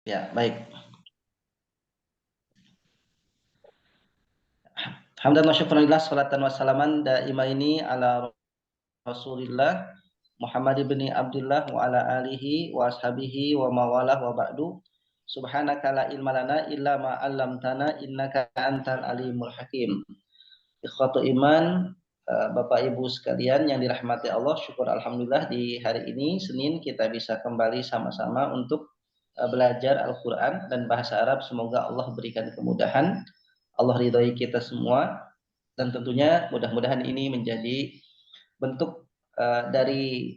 Ya, baik. Hamdan wa syukranillah, salatan wassalaman daimaini ala Rasulillah Muhammad ibn Abdullah wa ala alihi wa ashabihi wa mawalah wa ba'du. Subhanaka la ilma lana illa ma 'allamtana innaka antal alimul hakim. Ikhwatu iman, Bapak Ibu sekalian yang dirahmati Allah, syukur alhamdulillah di hari ini Senin kita bisa kembali sama-sama untuk belajar Al-Qur'an dan bahasa Arab. Semoga Allah berikan kemudahan, Allah ridhoi kita semua, dan tentunya mudah-mudahan ini menjadi bentuk dari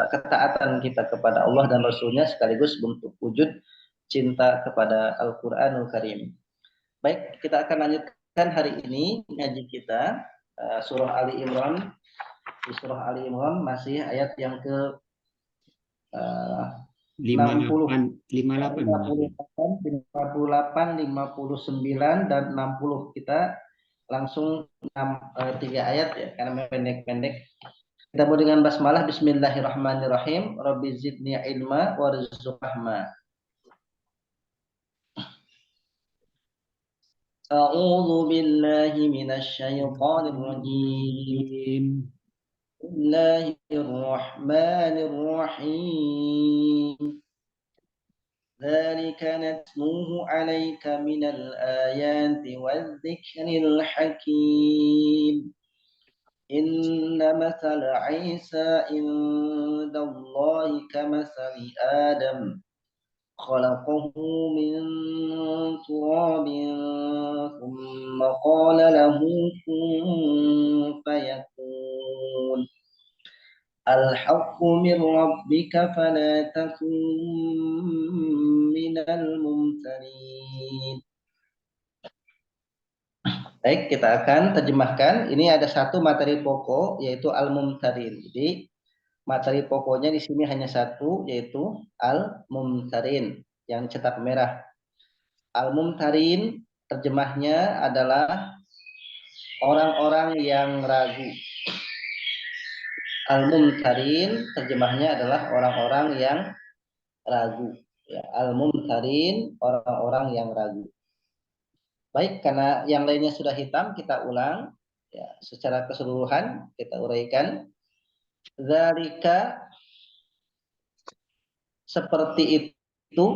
ketaatan kita kepada Allah dan Rasulnya, sekaligus bentuk wujud cinta kepada Al-Quranul Karim. Baik, kita akan lanjutkan hari ini ngaji kita surah Ali Imran. Di surah Ali Imran masih ayat yang ke 60, 58, 59 dan 60. Kita langsung 3 ayat ya, karena pendek-pendek. Kita mulai dengan basmalah. Bismillahirrahmanirrahim. Rabbi zidni ilma warzuq rahma. A'udzu billahi minasy syaithanir rajim. Bismillahirrahmanirrahim. Dzalika natluhu 'alaika minal ayati wadh-dhikril hakim. Inna mathala Isa indallahi kamathali Adam khalaqahu min turabin thumma qala lahu kun fayakun. Al-haqqu min rabbika fala takun minal mumtarin. Baik, kita akan terjemahkan. Ini ada satu materi pokok, yaitu al-mumtarin. Jadi materi pokoknya di sini hanya satu, yaitu al-mumtarin yang cetak merah. Al-mumtarin terjemahnya adalah orang-orang yang ragu. Al-mumtarin terjemahnya adalah orang-orang yang ragu. Ya, al-mumtarin, orang-orang yang ragu. Baik, karena yang lainnya sudah hitam, kita ulang ya, secara keseluruhan kita uraikan. Zalika, seperti itu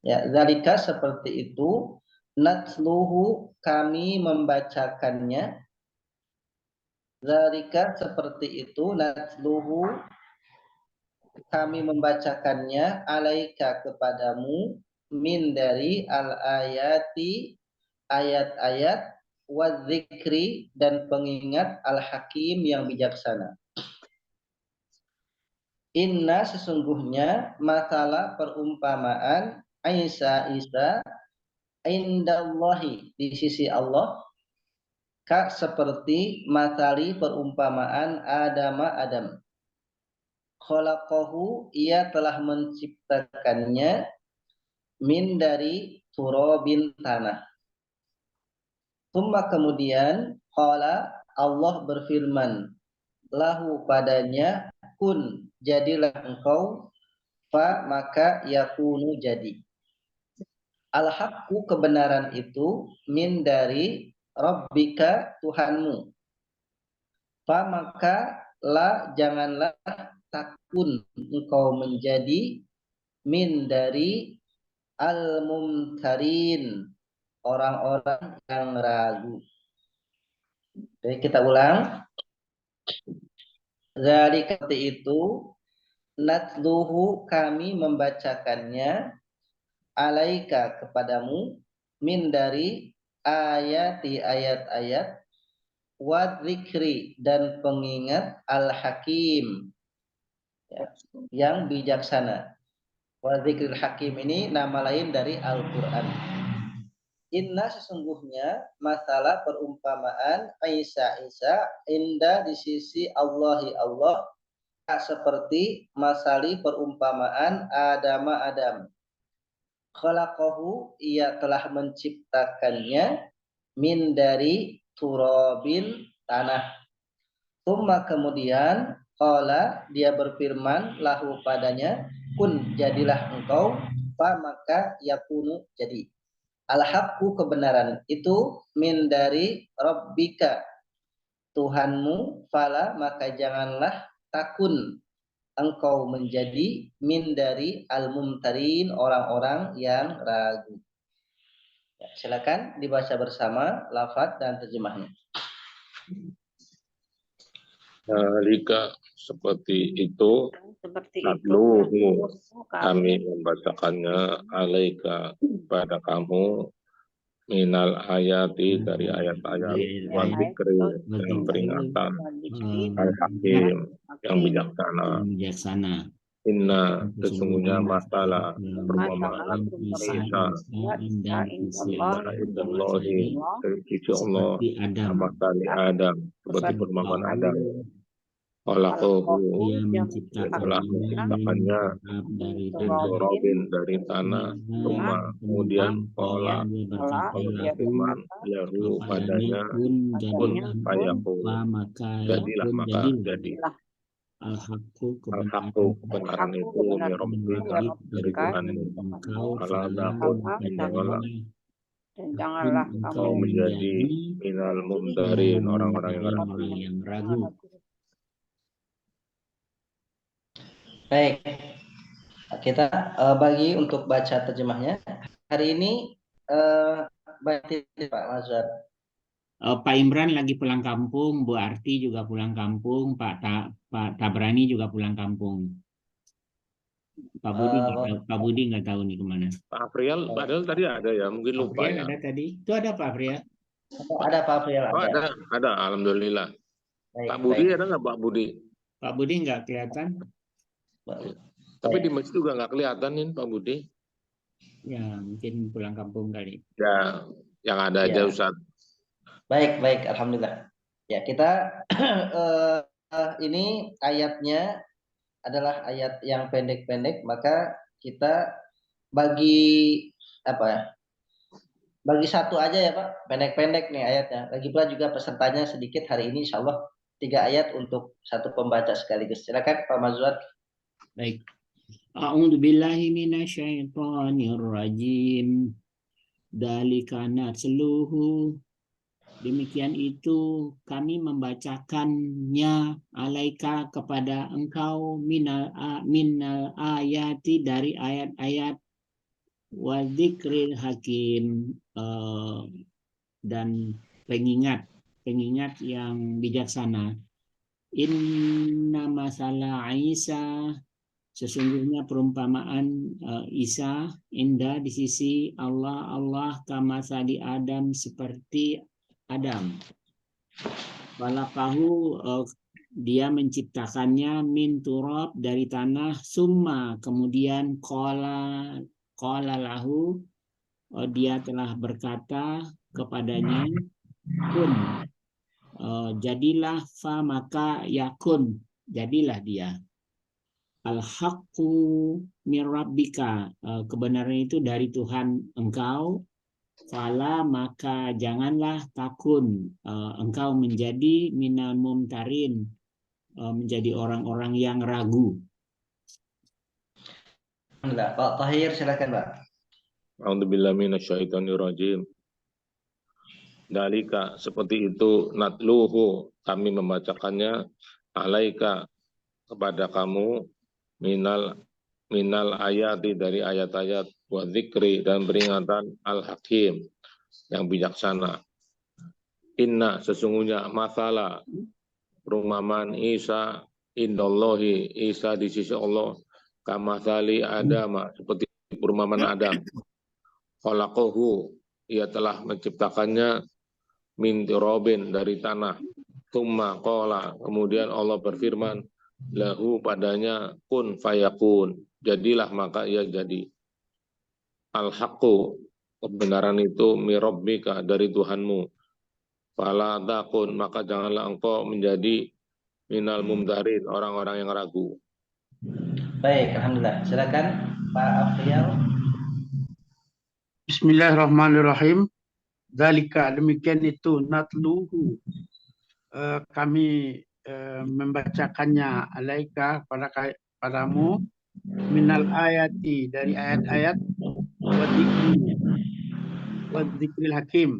ya, zalika seperti itu, natluhu, kami membacakannya. Zalika seperti itu, natluhu, kami membacakannya, alaika kepadamu, min dari al-ayati, ayat-ayat, wadzikri dan pengingat, al-hakim yang bijaksana. Inna sesungguhnya, masalah perumpamaan Isa indallahi di sisi Allah, ka seperti matali perumpamaan Adam. Khalaqahu, ia telah menciptakannya, min dari turabin tanah. Tsumma kemudian, qala Allah berfirman, lahu padanya, kun jadilah engkau, fa maka yakunu jadi. Al-haqqu kebenaran itu, min dari rabbika Tuhanmu. Fa maka la janganlah takun engkau menjadi, min dari al-mumtarin, orang-orang yang ragu. Jadi kita ulang. Zalika seperti itu, natluhu kami membacakannya, alaika kepadamu, min dari ayati ayat-ayat, wadzikri dan pengingat, al-hakim ya, yang bijaksana. Wadzikril hakim ini nama lain dari Al-Quran. Inna sesungguhnya, masalah perumpamaan Isa indah di sisi Allahi Allah, seperti masali perumpamaan Adam. Khalaqahu, ia telah menciptakannya, min dari turabin tanah. Tsumma kemudian, qala dia berfirman, lahu padanya, kun jadilah engkau, fa maka yakunu jadi. Al-haqqu kebenaran itu min dari rabbika Tuhanmu, fala maka janganlah takun engkau menjadi min dari al-mumtarin orang-orang yang ragu. Ya, silakan dibaca bersama lafaz dan terjemahnya. Jika seperti itu, natluhu kami membacakannya alaika pada kamu minal ayati dari ayat-ayat wa dzikri dan peringatan al-hakim yang bijaksana. Inna sesungguhnya masalah perumpamaan Isa indallahi dari sisi Allah sama kali Adam seperti perumpamaan Adam. Khalaqahu telah menciptakannya min turabin dari tanah, kemudian qala berfirman lahu padanya kun fayakun jadilah maka jadi. Al-haqqu kebenaran itu mirabbika dari Tuhanmu. Fala takun janganlah engkau menjadi minal mumdarin orang-orang yang ragu. Baik, kita bagi untuk baca terjemahnya. Hari ini Pak Mazhar. Pak Imran lagi pulang kampung, Bu Arti juga pulang kampung, Pak Tabrani juga pulang kampung. Pak Budi nggak tahu nih kemana. Pak Afrial, padahal tadi ada ya, mungkin lupa ya. Ada tadi, itu ada Pak Afrial. Ada Pak Afrial. Oh, ada, alhamdulillah. Baik, Pak Budi ada nggak Pak Budi? Pak Budi nggak kelihatan. Tapi di masjid juga nggak kelihatan nih Pak Budi. Ya mungkin pulang kampung kali. Ya, yang ada aja Ustaz. Baik, alhamdulillah. Ya kita ini ayatnya adalah ayat yang pendek-pendek, maka kita bagi bagi satu aja ya Pak, pendek-pendek nih ayatnya. Lagi pula juga pesertanya sedikit hari ini, insya Allah 3 ayat untuk satu pembaca sekaligus. Silakan Pak Mazhar. Baik. A'udzu billahi minasyaitonir rajim. Dzalika natluhu. Demikian itu kami membacakannya alaika kepada engkau minal ayati dari ayat-ayat wa dzikril hakim dan pengingat yang bijaksana. Inna masalah Isa sesungguhnya perumpamaan Isa indah di sisi Allah kama sadi Adam seperti Adam. Walakahu dia menciptakannya min turab dari tanah, summa kemudian qala lahu dia telah berkata kepadanya kun jadilah fa maka yakun jadilah dia. Al-haqqu mir rabbika kebenaran itu dari Tuhan engkau. Fala maka janganlah takun engkau menjadi minal mumtarin menjadi orang-orang yang ragu. Pak Tahir silakan Pak. A'udzubillahi minasyaitonirrajim. Dalika seperti itu natluhu kami membacakannya alaika kepada kamu minal ayati dari ayat-ayat wa dzikri dan peringatan al-hakim yang bijaksana. Inna sesungguhnya masalah perumpamaan Isa indallahi Isa di sisi Allah kamathali Adam seperti perumpamaan Adam. Khalaqahu ia telah menciptakannya min turabin dari tanah. Tsumma qala kemudian Allah berfirman lahu padanya kun fayakun jadilah maka ia jadi. Al-haqqu kebenaran itu mirabbika dari Tuhanmu. Fala takun maka janganlah engkau menjadi minal mumdarin orang-orang yang ragu. Baik, alhamdulillah. Silakan Pak Afrial. Bismillahirrahmanirrahim. Dzalika demikian itu natluhu kami membacakannya alaika padamu minal ayati dari ayat-ayat wa dzikril hakim,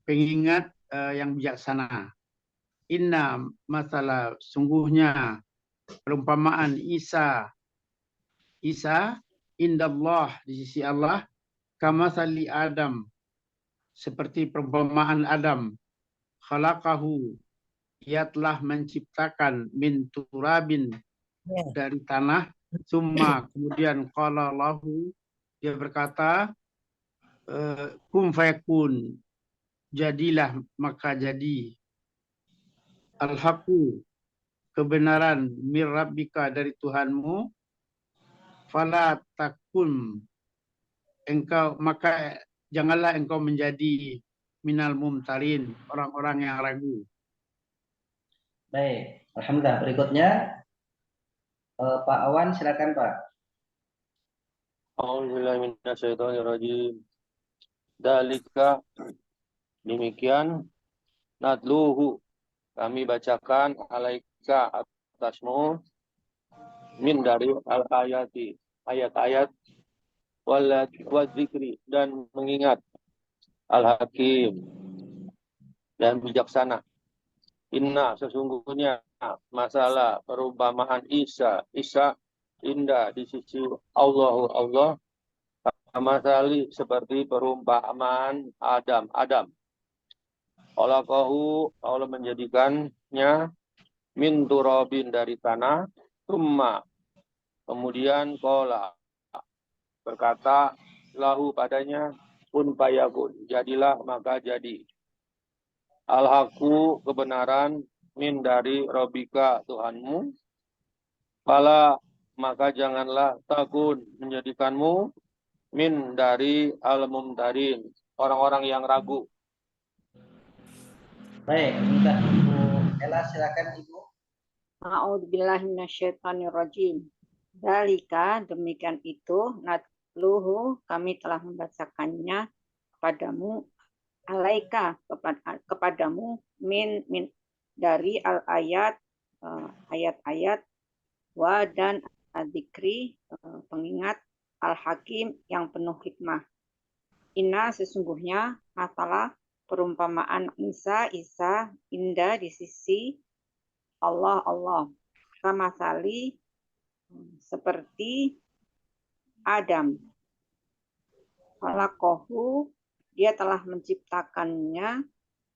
pengingat yang bijaksana. Inna masalah sungguhnya perumpamaan Isa indallah di sisi Allah kama sali Adam, seperti perumpamaan Adam, khalaqahu, ia telah menciptakan min turabin, dari tanah, summa kemudian qala lahu, dia berkata kum fayakun, jadilah maka jadi, al-haqu, kebenaran, mir rabbika, dari Tuhanmu, fala takun, engkau maka janganlah engkau menjadi minal mumtarin, orang-orang yang ragu. Baik, alhamdulillah. Berikutnya Pak Awan, silakan Pak. A'udzubillahiminasyaitonirrajim. Dalika, demikian, natluhu, kami bacakan alaika atasmu, min dari al-ayati, ayat-ayat, wadzikri, dan mengingat, al-hakim, dan bijaksana. Inna, sesungguhnya, masalah perumpamaan Isa indah di sisi Allah, masali seperti perumpamaan Adam. Allah menjadikannya min turabin, dari tanah, summa kemudian qala, berkata, lahu padanya, kun fayakun, jadilah maka jadi. Al-haqu, kebenaran, min dari Rabbika, Tuhanmu, fala maka janganlah takun, menjadikanmu, min dari al-mumtarin, orang-orang yang ragu. Baik, minta Ibu Ella, silakan Ibu. A'udzubillahi minasyaitonirrajim. Dalika, demikian itu, natluhu, kami telah membacakannya kepadamu, alaika, kepadamu, min dari al-ayat, ayat-ayat, wa dan adzikri, pengingat, al-hakim, yang penuh hikmah. Inna, sesungguhnya, masalah perumpamaan Isa indah di sisi Allah, sama sali seperti Adam, khalaqahu, dia telah menciptakannya,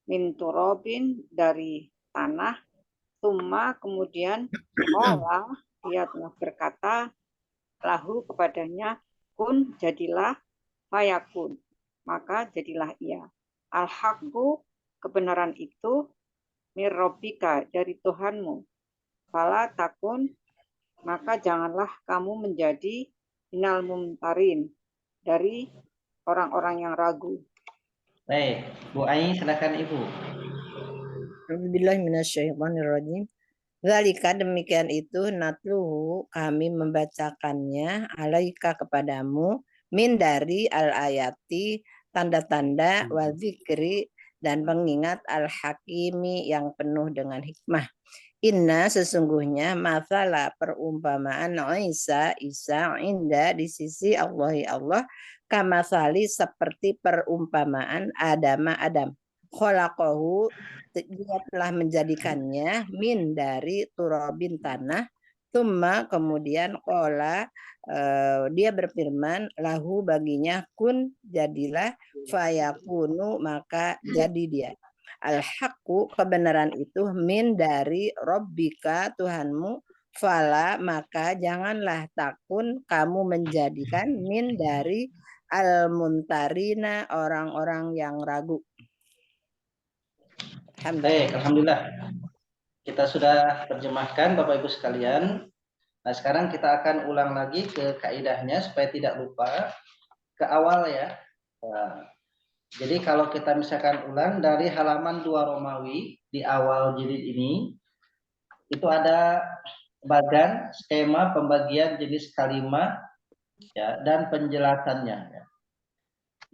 min turabin, dari tanah, summa kemudian qala, dia telah berkata, lahu kepadanya, kun, jadilah, fayakun, maka jadilah ia. Al-haqqu, kebenaran itu, mir rabbika, dari Tuhanmu, fala takun, maka janganlah kamu menjadi minal mumtarin, dari orang-orang yang ragu. Baik, Bu Ai, silakan Ibu. Bismillahirrahmanirrahim. Zalika, demikian itu, natluhu, kami membacakannya, alaika, kepadamu, min dari al-ayati, tanda-tanda, wa zikri, dan pengingat, al-hakimi, yang penuh dengan hikmah. Inna, sesungguhnya, masalah perumpamaan Isa indah di sisi Allah, kamasali seperti perumpamaan Adam. Khalaqahu, dia telah menjadikannya, min dari turabin, tanah, summa kemudian qala, dia berfirman, lahu baginya, kun, jadilah, fayakunu, maka jadi dia. Al-haqqu, kebenaran itu, min dari Rabbika, Tuhanmu, fala maka janganlah takun kamu menjadikan, min dari al-muntarina, orang-orang yang ragu. Baik, alhamdulillah. Kita sudah terjemahkan Bapak Ibu sekalian. Nah, sekarang kita akan ulang lagi ke kaidahnya supaya tidak lupa ke awal ya. Nah, jadi kalau kita misalkan ulang dari halaman 2 Romawi di awal jilid ini, itu ada bagan skema pembagian jenis kalimat ya, dan penjelasannya. Ya.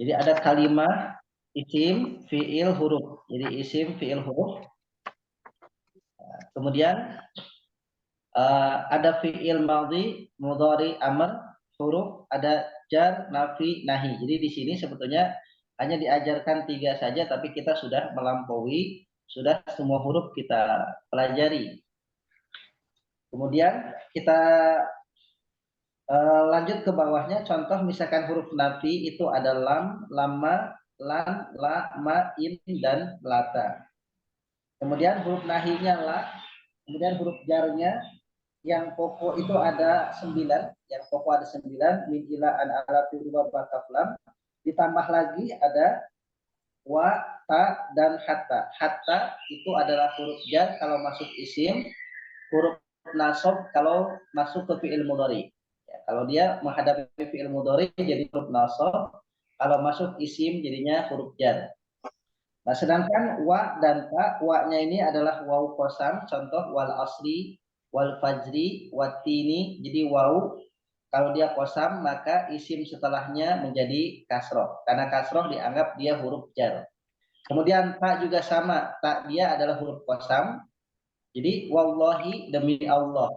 Jadi ada kalimat, isim, fiil, huruf. Jadi isim, fiil, huruf. Kemudian Ada fi'il madhi, mudhari, amr, huruf, ada jar, nafi, nahi. Jadi di sini sebetulnya hanya diajarkan 3 saja, tapi kita sudah melampaui, sudah semua huruf kita pelajari. Kemudian kita lanjut ke bawahnya. Contoh misalkan huruf nafi itu ada lam, lama, lan, la, ma, in, dan lata. Kemudian huruf nahinya la, kemudian huruf jarnya yang pokok itu ada 9, yang pokok ada 9, min ila an ala wa bakaflam, ditambah lagi ada wa, ta, dan hatta. Hatta itu adalah huruf jar kalau masuk isim, huruf nasab kalau masuk ke fi'il mudhari. Ya, kalau dia menghadapi fi'il mudhari jadi huruf nasab, kalau masuk isim jadinya huruf jar. Nah, sedangkan wa dan ta, wa-nya ini adalah waw qasam, contoh wal asri, wal fajri, watini. Jadi waw kalau dia qasam maka isim setelahnya menjadi kasroh, karena kasroh dianggap dia huruf jar. Kemudian ta juga sama, ta dia adalah huruf qasam. Jadi wallahi demi Allah.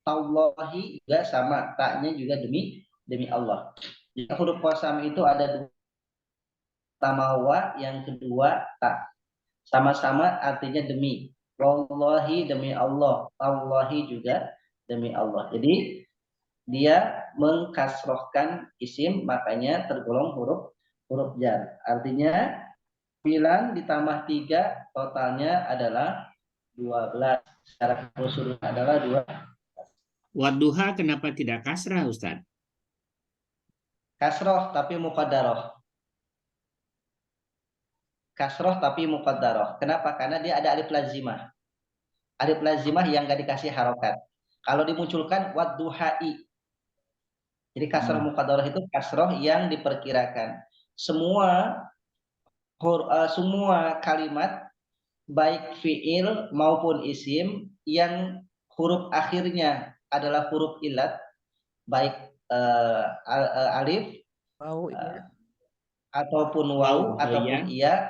Tallahi juga sama, ta-nya juga demi Allah. Jadi huruf qasam itu ada dua, pertama wa, yang kedua ta. Sama-sama artinya demi. Wallahi demi Allah, Allahi juga demi Allah. Jadi dia mengkasrohkan isim, makanya tergolong huruf jar. Artinya 9 ditambah 3 totalnya adalah 12. Secara keseluruhan adalah 2. Wadduha kenapa tidak kasrah, Ustaz? Kasroh tapi muqaddaroh. Kasroh tapi muqaddaroh. Kenapa? Karena dia ada alif lazimah. Alif lazimah yang nggak dikasih harokat. Kalau dimunculkan wadduhai. Jadi kasroh muqaddaroh itu kasroh yang diperkirakan. Semua kalimat baik fi'il maupun isim yang huruf akhirnya adalah huruf ilat, baik alif ataupun waw ataupun iya,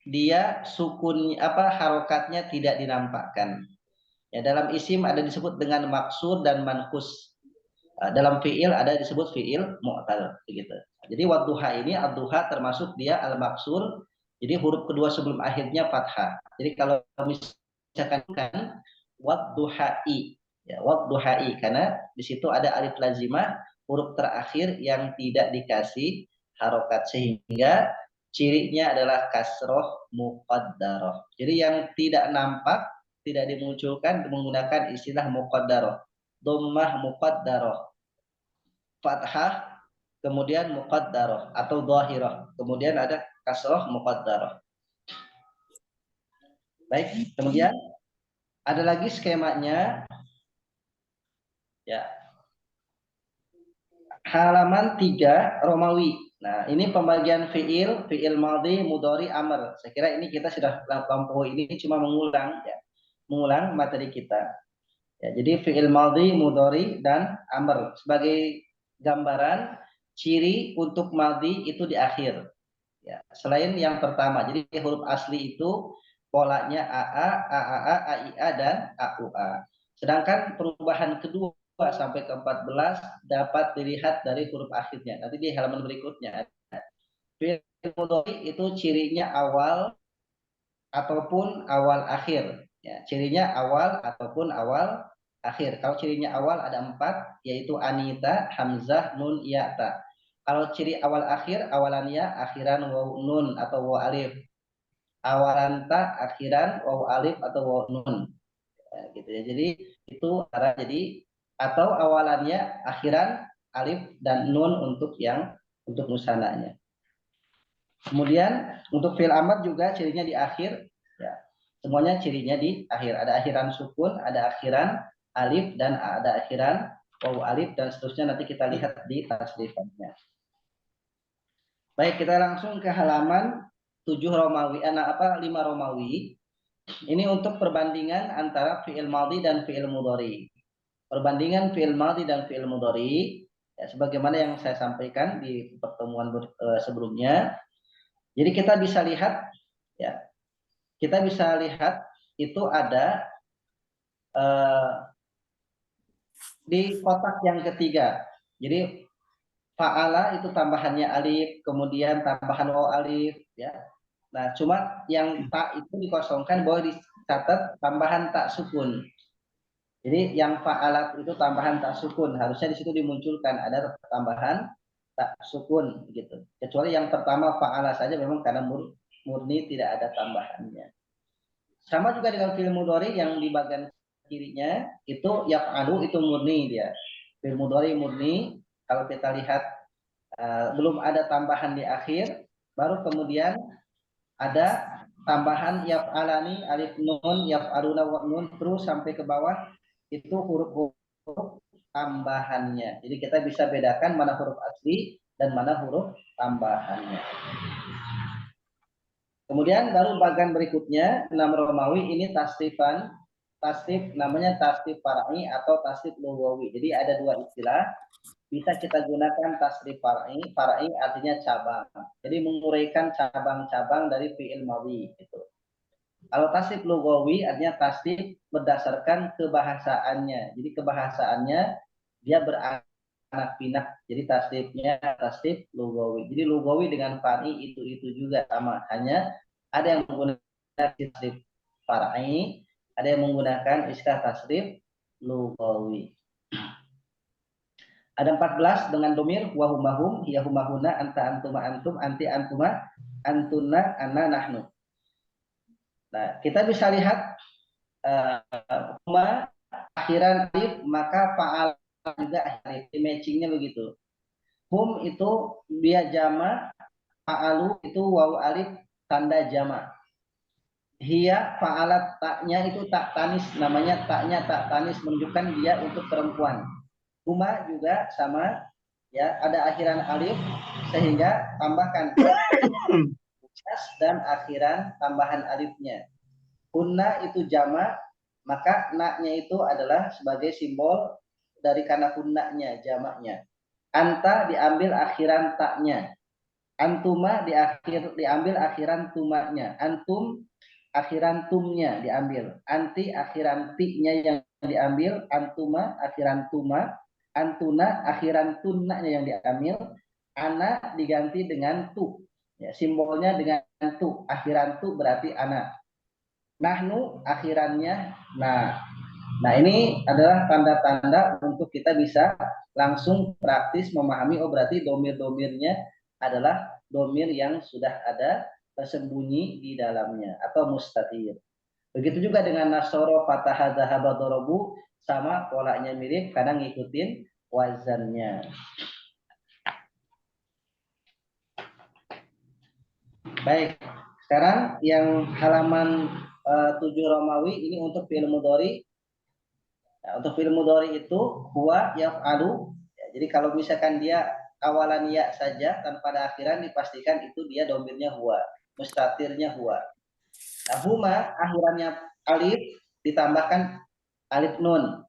dia sukun harokatnya tidak dinampakkan. Ya, dalam isim ada disebut dengan maksur dan manhus. Dalam fi'il ada disebut fi'il mu'tal begitu. Jadi wadduha ini, ad-duha termasuk dia al-maksur. Jadi huruf kedua sebelum akhirnya fathah. Jadi kalau misalkan wadduhai, ya wadduhai, karena di situ ada alif lazimah, huruf terakhir yang tidak dikasih harokat, sehingga cirinya adalah kasroh muqaddaroh. Jadi yang tidak nampak, tidak dimunculkan menggunakan istilah muqaddaroh. Dhammah muqaddaroh, fathah kemudian muqaddaroh atau dhahirah, kemudian ada kasroh muqaddaroh. Baik, kemudian ada lagi skemanya. Ya. Halaman 3 Romawi. Nah, ini pembagian fi'il, fi'il madhi, mudhari, amr. Saya kira ini kita sudah lampaui, ini cuma mengulang ya. Mengulang materi kita. Ya, jadi fi'il madhi, mudhari, dan amr. Sebagai gambaran, ciri untuk madhi itu di akhir. Ya, selain yang pertama. Jadi huruf asli itu polanya AA, AAA, AIA, dan AUA. Sedangkan perubahan kedua sampai ke 14 dapat dilihat dari huruf akhirnya. Nanti di halaman berikutnya. Fi'il mudhari itu cirinya awal ataupun awal akhir. Ya, cirinya awal ataupun awal akhir. Kalau cirinya awal ada 4, yaitu anita, hamzah, nun, ya, ta. Kalau ciri awal akhir, awalan ya, akhiran waw nun atau waw alif. Awalan ta, akhiran waw alif atau waw nun. Ya, gitu ya. Jadi itu cara jadi atau awalannya akhiran alif dan nun untuk musananya. Kemudian untuk fi'il amr juga cirinya di akhir, ya. Semuanya cirinya di akhir. Ada akhiran sukun, ada akhiran alif, dan ada akhiran waw alif, dan seterusnya nanti kita lihat di tasrifannya. Baik, kita langsung ke halaman 7 Romawi, 5 Romawi. Ini untuk perbandingan antara fi'il madhi dan fi'il mudhari. Perbandingan fi'il madhi dan fi'il mudhari, ya, sebagaimana yang saya sampaikan di pertemuan sebelumnya. Jadi kita bisa lihat, ya, itu ada di kotak yang ketiga. Jadi fa'ala itu tambahannya alif, kemudian tambahan waw alif, ya. Nah, cuma yang tak itu dikosongkan, boleh dicatat tambahan tak sukun. Jadi yang fa'alat itu tambahan tak sukun, harusnya di situ dimunculkan ada tambahan tak sukun gitu. Kecuali yang pertama fa'ala saja memang karena murni tidak ada tambahannya. Sama juga dengan fi'il mudhari yang di bagian kirinya itu yaf'alu itu murni dia. Fi'il mudhari murni, kalau kita lihat belum ada tambahan di akhir, baru kemudian ada tambahan yaf'alani alif nun yaf'aluna wa nun terus sampai ke bawah itu huruf-huruf tambahannya. Jadi kita bisa bedakan mana huruf asli dan mana huruf tambahannya. Kemudian baru bagian berikutnya 6 Romawi ini tasrifan. Tasrif namanya tasrif far'i atau tasrif lughawi. Jadi ada dua istilah. Bisa kita gunakan tasrif far'i. Far'i artinya cabang. Jadi menguraikan cabang-cabang dari fi'il madhi gitu. Kalau tasrif lughawi artinya tasrif berdasarkan kebahasaannya. Jadi kebahasaannya dia beranak pinak. Jadi tasrifnya tasrif lughawi. Jadi lughawi dengan far'i itu juga sama. Hanya ada yang menggunakan tasrif far'i, ada yang menggunakan istilah tasrif lughawi. Ada 14 dengan domir wahumahum, yahumahuna, anta antuma antum, anti antuma, antuna, anna nahnu. Nah, kita bisa lihat huma akhiran alif maka fa'al juga alif. Matchingnya begitu. Hum itu dia jama, fa'alu itu waw alif tanda jama. Hiya fa'alat taknya itu tak tanis, namanya taknya tak tanis menunjukkan dia untuk perempuan. Huma juga sama, ya ada akhiran alif sehingga tambahkan dan akhiran tambahan alifnya. Hunna itu jama, maka naknya itu adalah sebagai simbol dari karena hunnanya jamaknya. Anta diambil akhiran taknya. Antuma diambil akhiran tumanya. Antum akhiran tumnya diambil. Anti akhiran ti-nya yang diambil. Antuma akhiran tuma. Antuna akhiran tunna-nya yang diambil. Ana diganti dengan tu. Ya, simbolnya dengan tu. Akhiran tu berarti ana. Nahnu akhirannya nah. Nah, ini adalah tanda-tanda untuk kita bisa langsung praktis memahami, oh berarti domir-domirnya adalah domir yang sudah ada tersembunyi di dalamnya atau mustatir. Begitu juga dengan nasoro, fatah, dhahaba, dorobu, sama polanya mirip karena ngikutin wazannya. Baik, sekarang yang halaman 7 Romawi ini untuk fi'il mudhari. Nah, untuk fi'il mudhari itu huwa yaf'alu. Ya, jadi kalau misalkan dia awalan ya saja tanpa ada akhiran dipastikan itu dia domirnya huwa, mustatirnya huwa. Nah, huma akhirannya alif ditambahkan alif nun.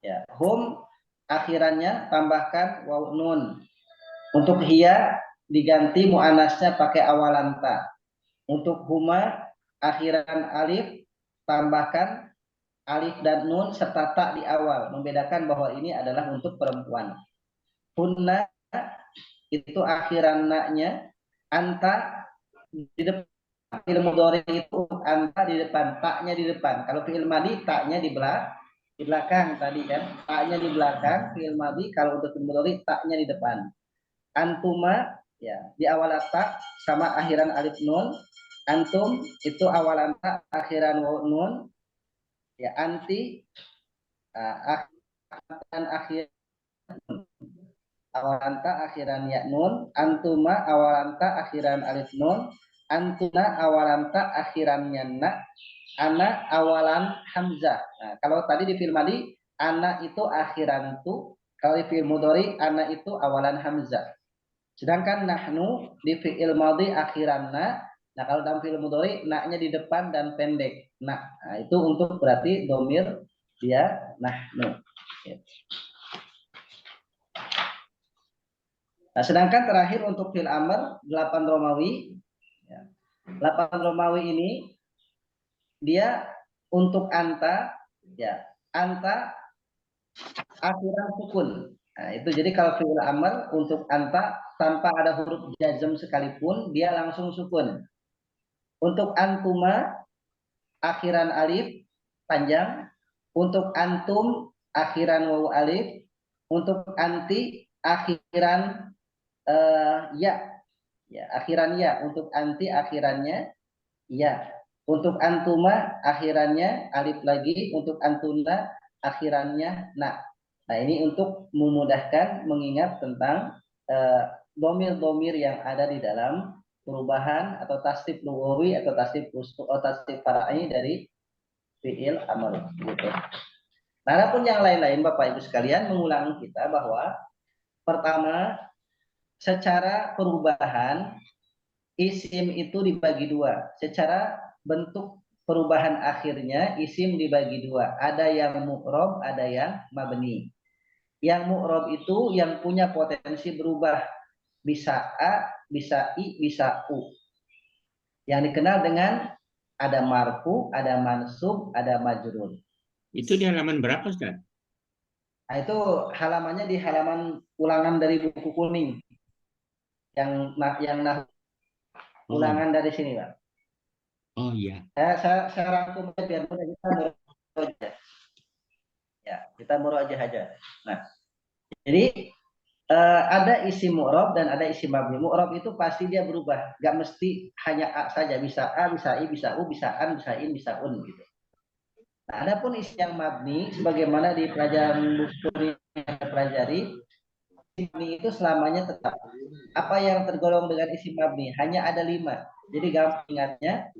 Ya, hum akhirannya tambahkan waw nun. Untuk hiya diganti muannasnya pakai awalan ta. Untuk huma akhiran alif tambahkan alif dan nun serta ta di awal, membedakan bahwa ini adalah untuk perempuan. Hunna itu akhiran na-nya, anta di depan. Fi'il mudhari itu anta di depan, ta-nya di depan. Kalau fi'il madhi ta-nya di belakang tadi kan, ta-nya di belakang. Fi'il madhi kalau untuk fi'il mudhari ta-nya di depan. Antuma ya di awal ta sama akhiran alif nun. Antum itu awalan ta akhiran waw nun. Ya anti akhir awalanta akhiran ya nun, antuma awalanta akhiran alif nun, antuna awalanta akhirannya na, ana awalan hamzah. Nah, kalau tadi di fi'il madhi ana itu akhiran tu, kalau di fi'il mudhari ana itu awalan hamzah. Sedangkan nahnu di fi'il madhi akhiran na. Nah, kalau dalam fi'il mudhari na-nya di depan dan pendek. Nah, itu untuk berarti domir dia nahnu. Nah, sedangkan terakhir untuk fi'il amr 8 Romawi. 8 Romawi ini dia untuk anta ya. anta akhiran sukun. Nah, itu jadi kalau fi'il amr untuk anta tanpa ada huruf jazm sekalipun dia langsung sukun. Untuk antuma akhiran alif panjang, untuk antum akhiran wawu alif, untuk anti akhiran ya, akhiran ya, untuk anti akhirannya ya, untuk antuma akhirannya alif lagi, untuk antuna akhirannya na. Nah, ini untuk memudahkan mengingat tentang domir-domir yang ada di dalam perubahan atau tasdif lugawi atau tasdif far'i dari fi'il amr gitu. Nah, adapun yang lain-lain Bapak Ibu sekalian mengulangi kita bahwa pertama secara perubahan isim itu dibagi dua. Secara bentuk perubahan akhirnya isim dibagi dua. Ada yang mu'rob, ada yang mabni. Yang mu'rob itu yang punya potensi berubah. Bisa A, bisa I, bisa U. Yang dikenal dengan ada marfu, ada mansub, ada majrur. Itu di halaman berapa, Ustaz? Nah, itu halamannya di halaman ulangan dari buku kuning. Yang ulangan dari sini, Pak. Oh iya. Saya rangkum biar mudah kita aja. Ya, kita murojaah aja. Nah, jadi ada isi mu'rob dan ada isi mabni. Mu'rob itu pasti dia berubah, gak mesti hanya A saja, bisa A, bisa I, bisa U, bisa an, bisa in, bisa un gitu. Nah, adapun isi yang mabni, sebagaimana di pelajaran buku yang kita pelajari, mabni itu selamanya tetap. Apa yang tergolong dengan isi mabni? Hanya ada 5. Jadi gampang ingatnya,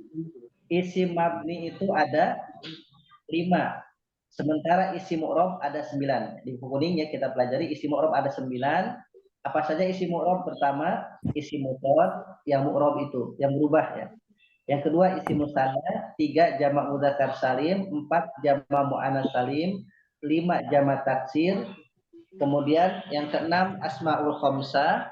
isi mabni itu ada 5. Sementara isi mu'rob ada 9. Di buku kuning ya kita pelajari isi mu'rob ada 9. Apa saja isi mu'rob? Pertama, isi mudhari yang mu'rob itu, yang berubah ya. Yang kedua isi musanna, 3 jamak mudzakkar salim, 4 jamak muannats salim, 5 jamak taksir. Kemudian yang keenam asmaul khamsah.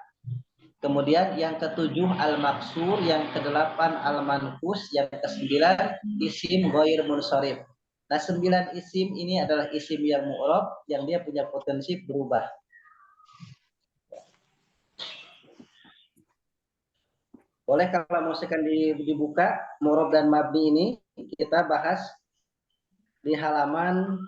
Kemudian yang ketujuh al-maksur, yang kedelapan al-manqus, yang kesembilan isim ghair munsharif. Nah, 9 isim ini adalah isim yang mu'rab yang dia punya potensi berubah. Boleh kalau mau sekali dibuka mu'rab dan mabni ini kita bahas di halaman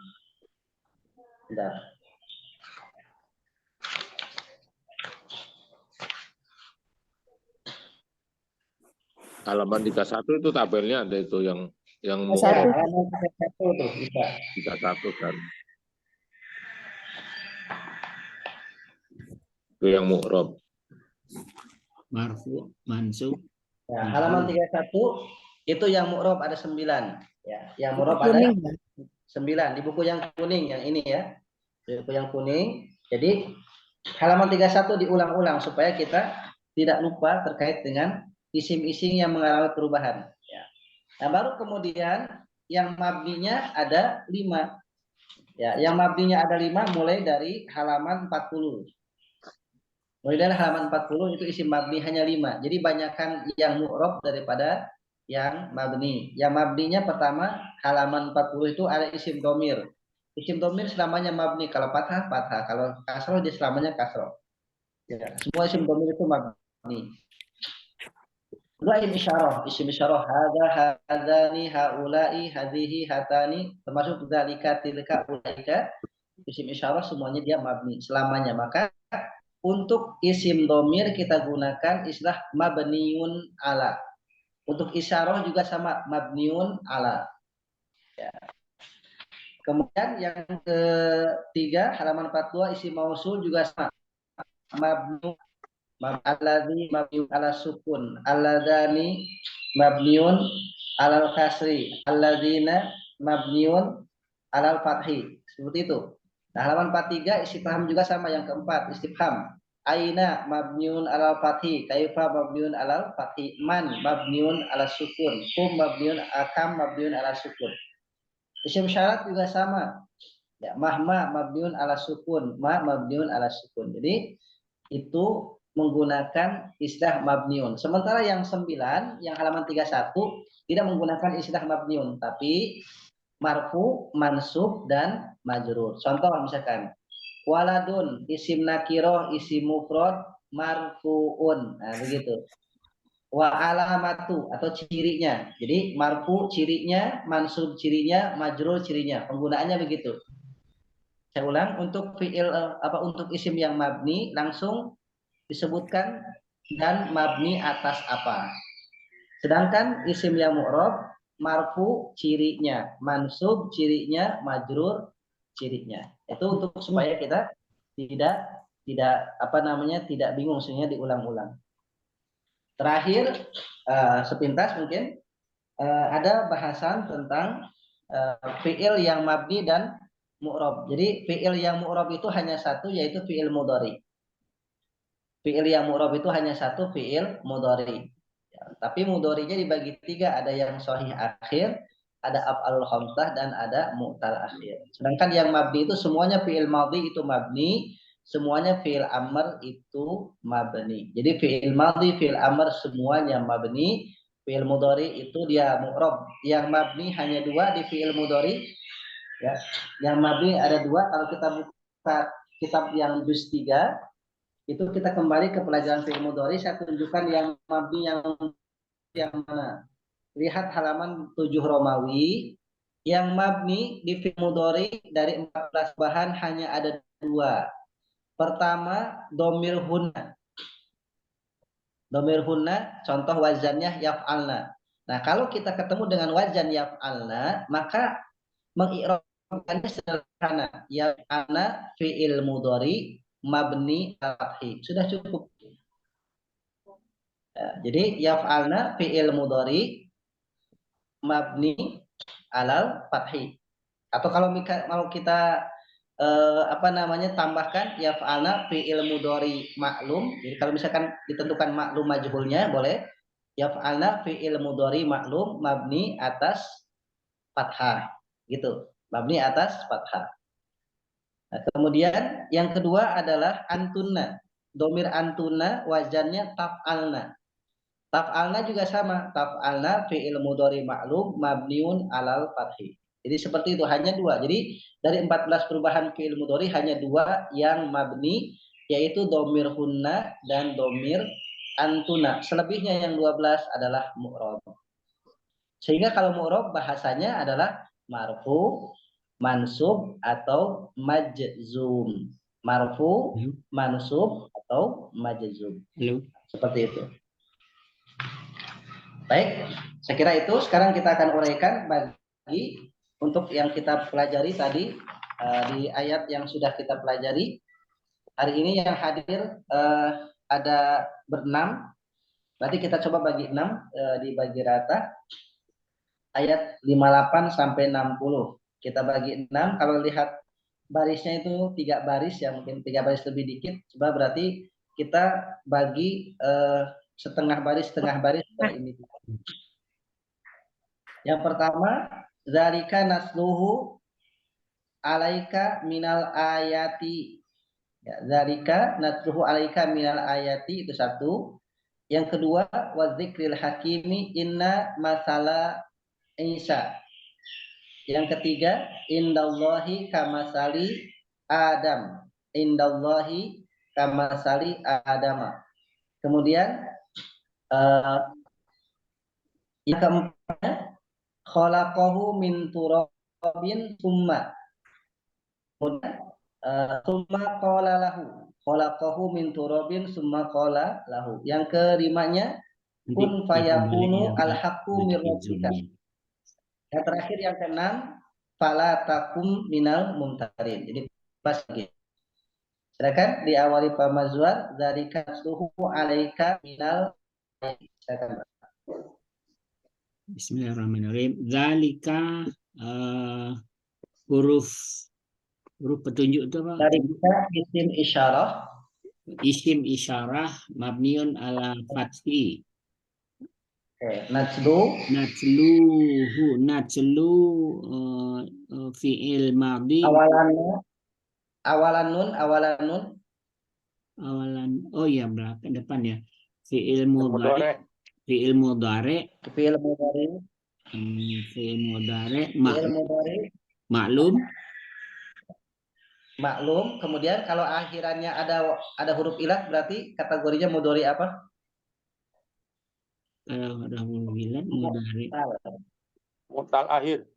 Halaman 31 itu tabelnya ada itu yang mu'rab. Halaman 31 tuh bisa. 31 kan. Itu yang mu'rab. Marfu, mansub. Ya, halaman 31 itu yang mu'rab ada 9 ya. Yang mu'rab ada 9 di buku yang kuning yang ini ya. Di buku yang kuning. Jadi halaman 31 diulang-ulang supaya kita tidak lupa terkait dengan isim-isim yang mengalami perubahan ya. Nah, baru kemudian yang mabninya ada 5. Ya, yang mabninya ada 5 mulai dari halaman 40. Mulai dari halaman 40 itu isim mabni hanya 5. Jadi banyakkan yang mu'rab daripada yang mabni. Yang mabninya pertama halaman 40 itu ada isim domir. Isim domir selamanya mabni. Kalau fathah, fathah. Kalau kasroh dia selamanya kasroh. Ya, semua isim domir itu mabni. Kedua isim isyarah. Hada, hadani, haulai, hadihi, hatani. Termasuk dzalika, tilka, ulaika. Isim isyarah semuanya dia mabni. Selamanya. Maka untuk isim domir kita gunakan istilah mabniun ala. Untuk isyarah juga sama mabniun ala. Ya. Kemudian yang ketiga halaman 42 isim mausul juga sama. Mabniun alladzi mabniun ala sukun, alladani mabniun alal kasri, alladzina mabniun alal fathi. Seperti itu. Nah, halaman 43 istifham juga sama yang keempat, istifham. Aina mabniun alal fathi, kaifa mabniun alal fathi, man mabniun alal sukun, kum mabniun akam mabniun alal sukun. Isim syarat juga sama. Ya, mahma mabniun ala sukun, ma mabniun ala sukun. Jadi itu menggunakan istilah mabniun. Sementara yang 9, yang halaman 31 tidak menggunakan istilah mabniun, tapi marfu, mansub, dan majrur. Contoh misalkan waladun isim nakiroh, isim mufrad, marfuun. Nah, begitu. Wa alamatu atau cirinya. Jadi marfu cirinya, mansub cirinya, majrur cirinya. Penggunaannya begitu. Saya ulang, untuk fiil untuk isim yang mabni langsung disebutkan dan mabni atas apa. Sedangkan isim yang mu'rab, marfu cirinya, mansub cirinya, majrur cirinya. Itu untuk supaya kita tidak bingung, sebenarnya diulang-ulang. Terakhir sepintas mungkin ada bahasan tentang fiil yang mabni dan mu'rab. Jadi fiil yang mu'rab itu hanya satu, yaitu fiil mudhari. Fiil yang mu'rab itu hanya satu, fiil mudhari. Tapi mudhari'nya dibagi tiga, ada yang sahih akhir, ada af'alul khamsah, dan ada mu'tal akhir. Sedangkan yang mabni itu semuanya fi'il madhi itu mabni, semuanya fi'il amr itu mabni. Jadi fi'il madhi, fi'il amr semuanya mabni, fi'il mudhari itu dia mu'rab. Yang mabni hanya dua di fi'il mudhari. Ya. Yang mabni ada dua. Kalau kita buka kitab yang juz 3, itu kita kembali ke pelajaran fi'il mudhari, saya tunjukkan yang mabni yang mana. Lihat halaman 7 Romawi, yang mabni di fi'il mudhari dari 14 bahan hanya ada dua. Pertama, domir hunna. Domir hunna, contoh wazannya yaf'alna. Nah, kalau kita ketemu dengan wazan yaf'alna, maka mengi'rabkannya sederhana. Yaf'alna fi'il mudhari mabni al-fathi. Sudah cukup. Ya, jadi yaf'alna fi'il mudhari mabni alal fathi. Atau kalau kita tambahkan yaf'alna fi'il mudhari maklum. Jadi kalau misalkan ditentukan maklum majhulnya boleh yaf'alna fi'il mudhari maklum mabni atas fathah. Gitu. Mabni atas fathah. Nah, kemudian yang kedua adalah antunna. Domir antunna wazannya taf'alna. Taf'alna juga sama. Taf'alna fi'il mudhari ma'lum mabniun alal fathi. Jadi seperti itu, hanya dua. Jadi dari 14 perubahan fi'il mudhari hanya dua yang mabni, yaitu domir hunna dan domir antuna. Selebihnya yang 12 adalah mu'rab. Sehingga kalau mu'rab bahasanya adalah marfu, mansub, atau majzum. Marfu, mansub, atau majzum. Seperti itu. Baik, saya kira itu. Sekarang kita akan uraikan bagi untuk yang kita pelajari tadi di ayat yang sudah kita pelajari. Hari ini yang hadir ada berenam. Berarti kita coba bagi 6, dibagi rata. Ayat 58 sampai 60. Kita bagi 6. Kalau lihat barisnya itu 3 baris, ya mungkin 3 baris lebih dikit. Coba berarti kita bagi setengah baris ini. Yang pertama, zalika nasluhu alaika minal ayati. Ya, zalika nasluhu alaika minal ayati, itu satu. Yang kedua, wadzikril hakimi inna masala Isa. Yang ketiga, indallahi kamasali Adam. Indallahi kamasali Adama. Kemudian yang keempatnya, khalaqahu min turabin summa. Kemudian summa qala lahu. Khalaqahu min turabin summa qala lahu. Yang kelimanya, kun fayakunu al-haqqu min rabbika. Yang terakhir yang keenam, fala takum minal mumtarin. Jadi pas lagi. Silakan diawali Pak Mazwar dari kasluhu alaika minal. Silakan. Bismillahirrahmanirrahim. Zalika huruf petunjuk itu apa? Dari kita isim isyarah. Isim isyarah mabniun ala fathi. Najlu fi'il madhi. Awalan nun. Oh ya, belakang depan ya. Fi'il mudhari. Fi'il mudhari Fi'il mudhari maklum. maklum. Kemudian kalau akhirannya ada huruf ilat berarti kategorinya mudhari apa? Kalau ada huruf ilat mudhari Mutal akhir.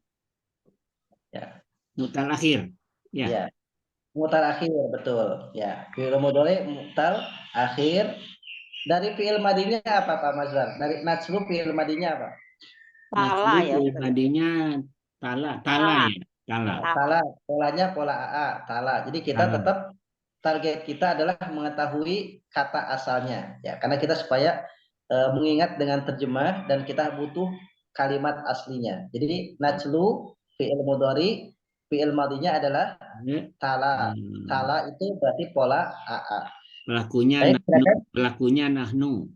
Ya. mutal akhir. Ya. Ya. Mutal akhir, betul. Ya. Fi'il mudhari mutal akhir. Dari fi'il madinya apa Pak Mazhar? Dari najlu fi'il madinya apa? Tala ya. Fi'il madinya tala ya. Tala. Tala, polanya pola AA, tala. Jadi kita Tala. tetap target kita adalah mengetahui kata asalnya, ya. Karena kita supaya mengingat dengan terjemah dan kita butuh kalimat aslinya. Jadi najlu fi'il mudhari, fi'il madinya adalah tala. Tala itu berarti pola AA. Pelakunya nahnu.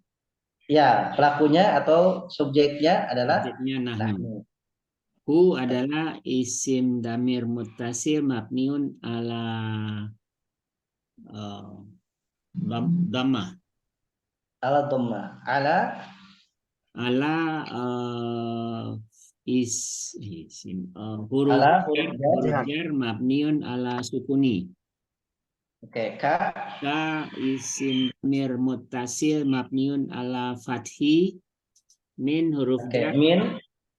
Ya, pelakunya atau subjeknya adalah nahnu. Hu adalah isim damir muttasil mabniun ala dhammah. Ala dhammah. Ala isim huruf jar mabniun ala sukuni. Oke, ka isim damir muttasil mabniun ala fathi. Min huruf jar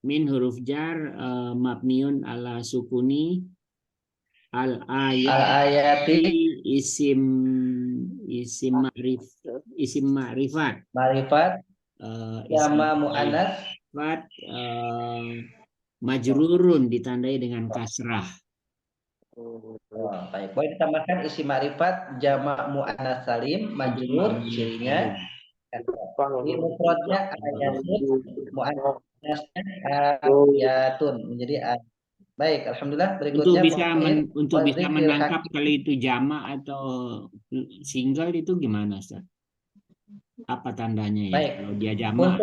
min huruf jar mabniun ala sukuni. Al-ayati isim ma'rifat. Jama mu'annas majrurun ditandai dengan kasrah. Baik, boleh ditambahkan isim ma'rifat jama mu'annas salim majrur cirinya mufradnya ayatun mu'annasnya ayatun menjadi baik. Alhamdulillah. Berikutnya untuk bisa menangkap kalau itu jama atau single itu gimana, Ustaz? Apa tandanya ya? Baik. Kalau dia jama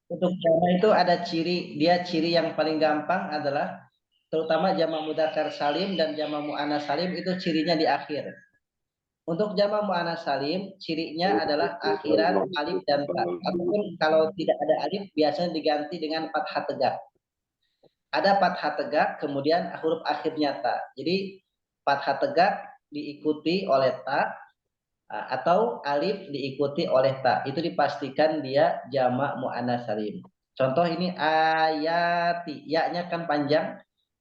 untuk jama itu ada ciri, dia ciri yang paling gampang adalah terutama jama mudzakkar salim dan jama muannas salim itu cirinya di akhir. Untuk jama muannas salim cirinya adalah akhiran alif dan ta. Ataupun kalau tidak ada alif biasanya diganti dengan fathah tegak. Ada fathah tegak kemudian huruf akhirnya ta. Jadi fathah tegak diikuti oleh ta atau alif diikuti oleh ta. Itu dipastikan dia jamak muannas salim. Contoh ini ayati, ya-nya kan panjang.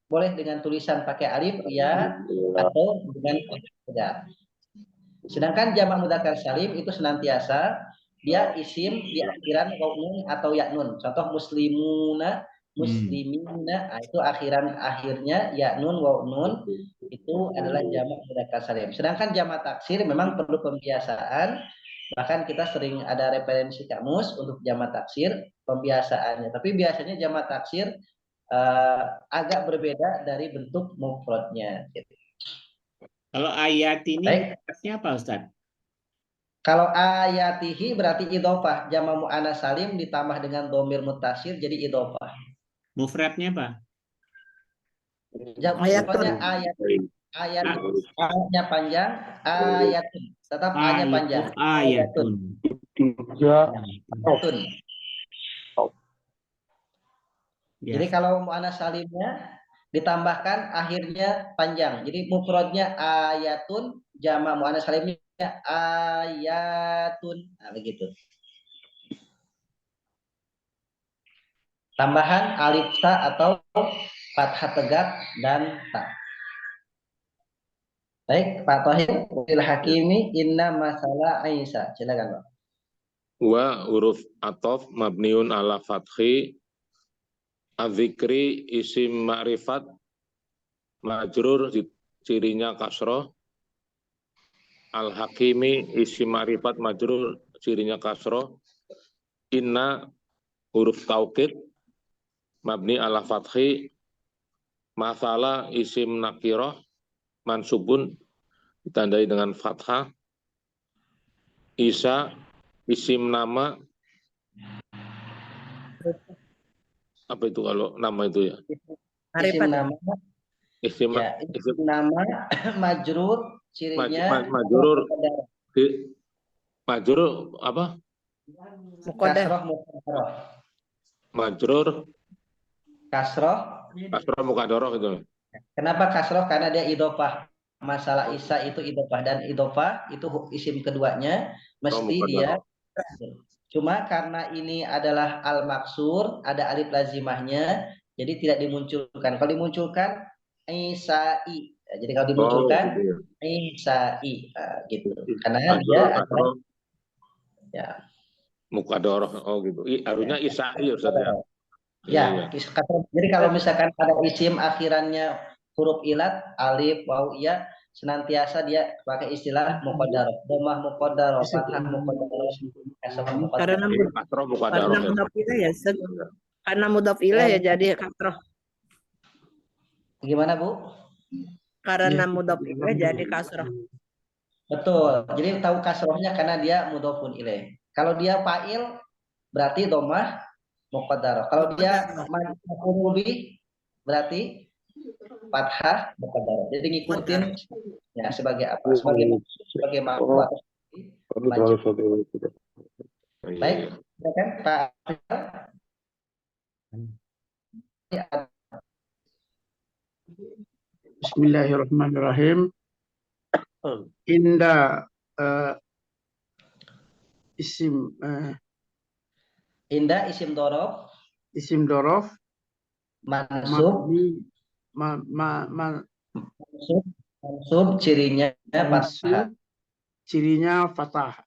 Boleh dengan tulisan pakai alif ya atau dengan fathah tegak. Sedangkan jamak mudzakkar salim itu senantiasa dia isim di akhiran waw atau ya nun. Contoh muslimuna, muslimina, itu akhirnya ya nun waw nun itu adalah jamak mudzakkar salim. Sedangkan jamak taksir memang perlu pembiasaan. Bahkan kita sering ada referensi kamus untuk jamak taksir pembiasaannya. Tapi biasanya jamak taksir agak berbeda dari bentuk mufradnya. Gitu. Kalau ayat ini artinya apa, Ustaz? Kalau ayatihi berarti idhofah, jama muannas salim ditambah dengan dhamir muttasil jadi idhofah. Mufradnya apa? Mufradnya ayatnya panjang, ayatun. Tetap A-nya panjang. Ayatun. Jadi kalau muannas salimnya ditambahkan akhirnya panjang. Jadi mufradnya ayatun, jama muannas salimnya ayatun. Nah, begitu. Tambahan alif ta atau fathah tegak dan ta. Baik, Pak Thohir, Bil Hakimi inna masalah Aisyah. Silakan, Pak. Wa huruf atof mabniun ala fathi. Adzikri isim ma'rifat majrur cirinya kasroh. Al-Hakimi isim ma'rifat majrur cirinya kasroh. Inna huruf taukid mabni ala fathi. Masala isim nakiroh mansubun ditandai dengan fathah. Isa isim nama. Apa itu kalau nama itu ya? Isim nama. Isim nama majrur cirinya majrur apa? Kasroh muqaddarah. majrur kasroh. kasroh mukadoroh itu. Kenapa kasroh? Karena dia idopah. Masalah Isa itu idopah, dan idopah itu isim keduanya mesti dia. Cuma karena ini adalah al-maksur, ada alif lazimahnya, jadi tidak dimunculkan. Kalau dimunculkan Isa'i. Jadi kalau dimunculkan gitu ya. Isa'i, gitu. Karena Majrur dia adalah kasroh ya. mukadoroh. Oh gitu. Harusnya isa'i Ustaz ya. Ya, Iya. jadi kalau misalkan ada isim akhirannya huruf ilat, alif, waw, ya, senantiasa dia pakai istilah muqaddarah, dhammah muqaddarah, fathah muqaddarah, kasrah muqaddarah. Karena Kasroh karena mukadoroh ya. mudhaf ilaih ya, Ustaz. Karena mudhaf ilaih ya jadi kasroh. Gimana, Bu? Karena mudhaf ilaih jadi kasroh. Betul. Jadi tahu kasrohnya karena dia mudhofun ilaih. Kalau dia fa'il berarti dhammah muqaddarah. Kalau dia maf'ul bih berarti fathah muqaddarah. Jadi ngikutin ya sebagai apa? Sebagai makhluk atau sebagai baik, ya kan Pak? Bismillahirrahmanirrahim. Inda isim Indah isim dorof mansub mansub cirinya fathah. Cirinya fathah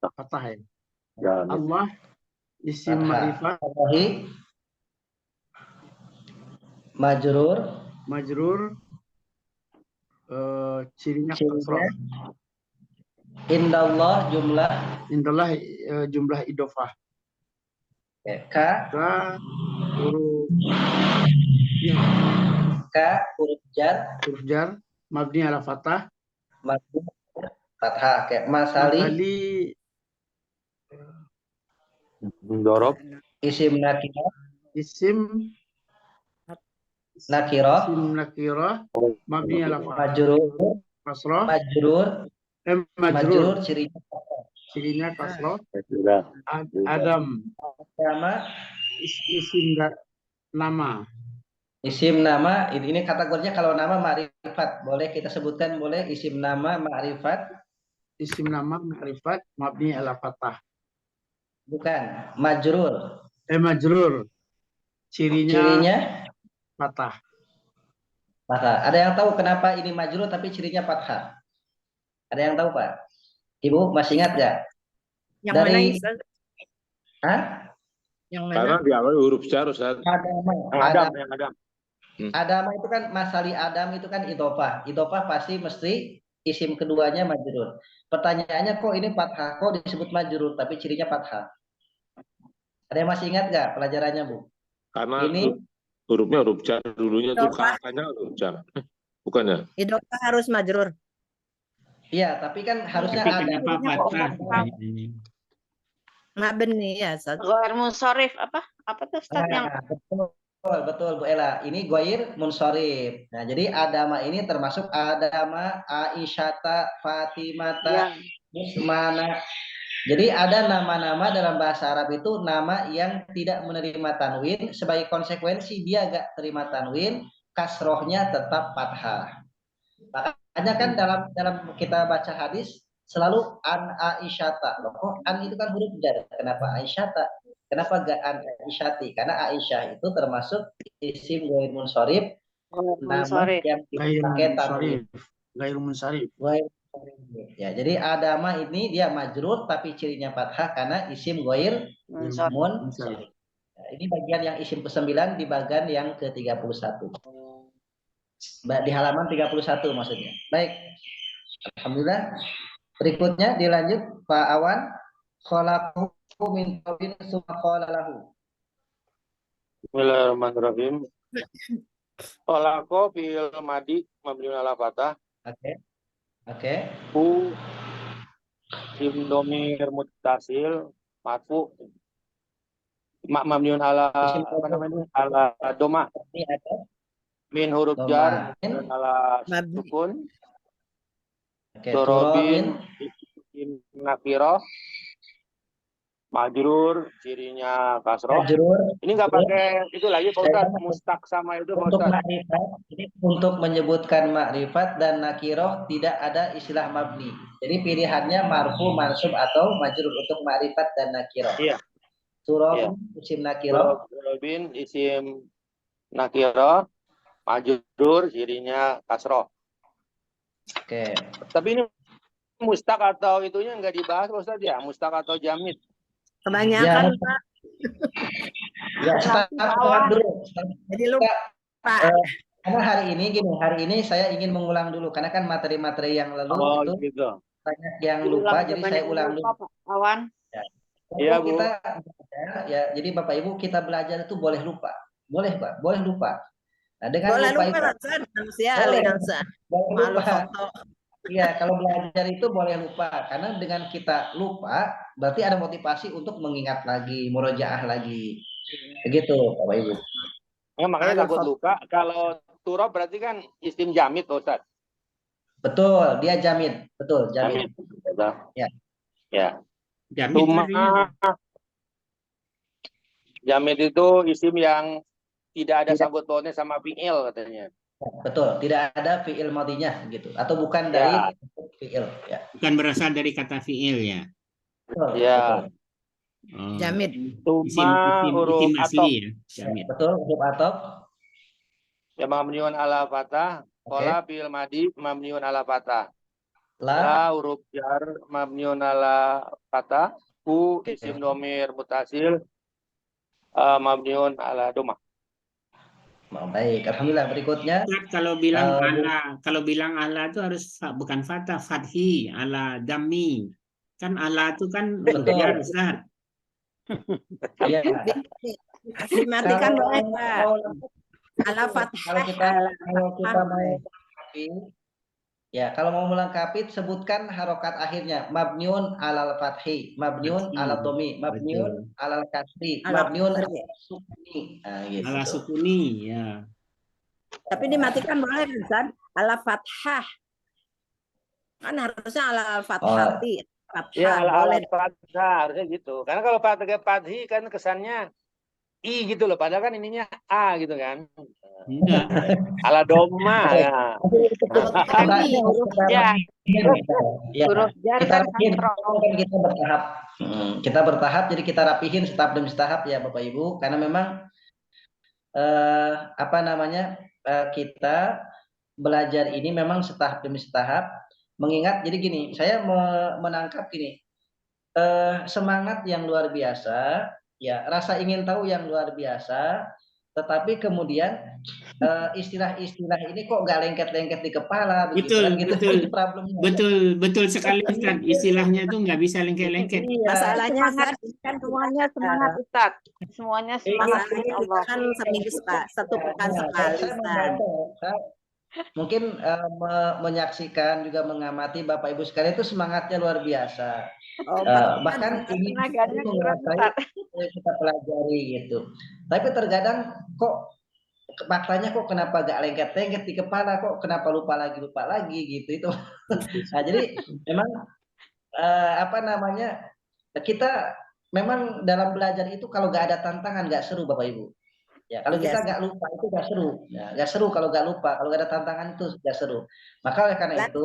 fathah ya. Allah isim ma'rifat majrur cirinya kasrah. Indallah Indallah jumlah idofah. Ka huruf jar mabni ala fathah kayak masali Dorob isim nakirah mabni ala fathah majrur cirinya kasrah. Adam isim nama ini kategorinya kalau nama ma'rifat boleh kita sebutkan, boleh isim nama ma'rifat mabni ala fathah bukan majrur cirinya fathah. Ada yang tahu kenapa ini majrur tapi cirinya fathah? Ada yang tahu, Pak? Ibu masih ingat nggak? Yang mana, Ustaz? Hah? Yang mana? Karena di awal huruf jar Ustaz. Adama itu kan masali Adam itu kan idofah. Idofah pasti mesti isim keduanya majrur. Pertanyaannya kok ini fathah, kok disebut majrur tapi cirinya fathah? Ada yang masih ingat nggak pelajarannya, Bu? Karena ini hurufnya huruf jar, dulunya tuh kakaknya huruf jar. Bukannya? Idofah harus majrur. Iya, tapi kan harusnya tapi ada. fathah? Mabni ya, Ustaz. Ghair munsharif apa tuh Ustaz yang Betul Bu Ela. Ini ghair munsharif. Nah, jadi Adama ini termasuk Adama, Aisyata, Fatimata, Usmana. Jadi ada nama-nama dalam bahasa Arab itu nama yang tidak menerima tanwin, sebagai konsekuensi dia gak terima tanwin, kasrohnya tetap fathah. Makanya kan dalam kita baca hadis selalu an Aisyata. Loh, an itu kan huruf jar. Kenapa Aisyata? Kenapa gak an Aisyati? Karena Aisyah itu termasuk isim ghair munsharif, nama yang dipakai tanwin. Ghair munsharif. Ya, jadi Adama ini dia majrur tapi cirinya fathah karena isim ghair munsharif. Nah, ini bagian yang isim ke-9 di bagian yang ke-31. Di halaman 31 maksudnya. Baik. Alhamdulillah. Berikutnya dilanjut Pak Awan. Khalaqu min tawin summa qala lahu. Bismillahirrahmanirrahim. Khalaqu fi'il madi mabniun ala fathah. Oke. Hu isim dhamir muttasil marfu mabniun ala apa namanya? Ala dhamma. Min huruf jar ala sukun. Dorobin isim nakirah Majrur, cirinya kasroh. Majrur. Ini nggak pakai itu lagi Pak Ustadz, mustaq sama itu Pak Untuk Ustadz. makrifat, ini untuk menyebutkan makrifat dan nakiroh tidak ada istilah mabni. Jadi pilihannya marfu, mansub atau majrur untuk makrifat dan nakiroh. Iya. Turab isim nakiroh. Turabin isim nakiroh, majrur, cirinya kasroh. Oke. Tapi ini mustaq atau itunya nggak dibahas Pak Ustadz ya, mustaq atau jamid. Kebanyakan, Ya, Pak. Ya, start dulu. Jadi lupa. Karena hari ini saya ingin mengulang dulu karena kan materi-materi yang lalu itu Gitu. banyak yang lupa, jadi saya ulang dulu. Awan. Iya, Bu. Kita ya, jadi Bapak Ibu kita belajar itu boleh lupa. Boleh, Pak, boleh lupa. Nah, dengan Boleh lupa lupa, itu manusia, boleh malu lupa. foto. Iya, kalau belajar itu boleh lupa karena dengan kita lupa berarti ada motivasi untuk mengingat lagi, murojaah lagi. Begitu, Bapak Ibu. Ya, makanya takut luka. Kalau turab berarti kan isim jamid, Ustaz. Betul, dia jamid. Betul, jamid. Ya. Ya. Jamid Cuma artinya jamid itu isim yang tidak ada sangkut pautnya sama fi'il katanya. Betul, tidak ada fi'il madinya gitu atau bukan dari fi'il ya. bukan berasal dari kata fi'il ya. Betul, Ya. betul. Jamid. Cuma huruf isim atop. asli ya. Jamid. Betul, huruf atop. Ya, mabniun ala fathah. Qala fi'il madi mabniun ala fathah. La huruf jar mabniun ala fathah. Ku isim domir mutasil mabniun ala domah. Baik, alhamdulillah. Berikutnya Kalau bilang ala itu harus bukan fathah, fathi, ala dammi. Kan ala itu kan huruf jar, Ustaz. Iya. Dimatikan boleh, Pak. Ala fathah. Kalau kita mau kalau mau melengkapi sebutkan harokat akhirnya mabniun alal fathi, mabniun alal domi, mabniun alal kasri, mabniun alal sukuni. Gitu. Ala sukuni ya. Tapi dimatikan boleh, Ustaz? Ala fathah. Kan harusnya ala fathati. Ya, ala fathah harusnya gitu. Karena kalau pakai fathi kan kesannya I gitu loh, padahal kan ininya A gitu kan. Enggak. Ala doma ya. Huruf jar kan Kita bertahap. Kita bertahap, jadi kita rapihin tahap demi tahap ya Bapak Ibu, karena memang kita belajar ini memang setahap demi setahap. Mengingat jadi gini, saya menangkap gini, semangat yang luar biasa. Ya, rasa ingin tahu yang luar biasa, tetapi kemudian istilah-istilah ini kok nggak lengket-lengket di kepala begitu kan, gitu. Itu problemnya. Betul sekali Ustaz. Istilahnya itu nggak bisa lengket-lengket. Masalahnya kan semuanya semangat Ustaz. Semuanya semangat Allah. Kan seminggu satu pekan sekali, Ustaz. Mungkin menyaksikan juga mengamati Bapak Ibu sekalian itu semangatnya luar biasa. Bahkan ini kita pelajari gitu. Tapi terkadang kok faktanya kok kenapa gak lengket-lengket di kepala, kok kenapa lupa lagi gitu itu. Nah, jadi memang kita memang dalam belajar itu kalau gak ada tantangan gak seru Bapak Ibu. Ya, kalau kita nggak lupa itu nggak seru. Ya, nggak seru kalau nggak lupa. Kalau nggak ada tantangan itu nggak seru. Maka oleh karena itu,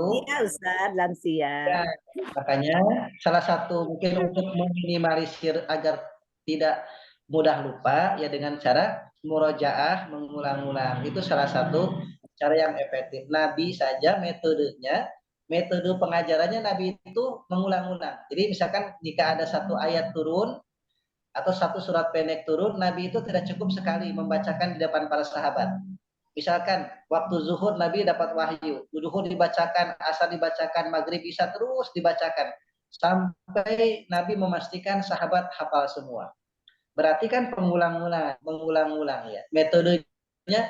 lansia. Ya, makanya salah satu mungkin untuk meminimalisir agar tidak mudah lupa ya dengan cara murojaah, mengulang-ulang. Itu salah satu cara yang efektif. Nabi saja metode pengajarannya Nabi itu mengulang-ulang. Jadi misalkan jika ada satu ayat turun atau satu surat pendek turun, Nabi itu tidak cukup sekali membacakan di depan para sahabat. Misalkan waktu zuhur Nabi dapat wahyu, zuhur dibacakan, asar dibacakan, maghrib bisa terus dibacakan sampai Nabi memastikan sahabat hafal semua. Berarti kan mengulang-ulang ya. Metodenya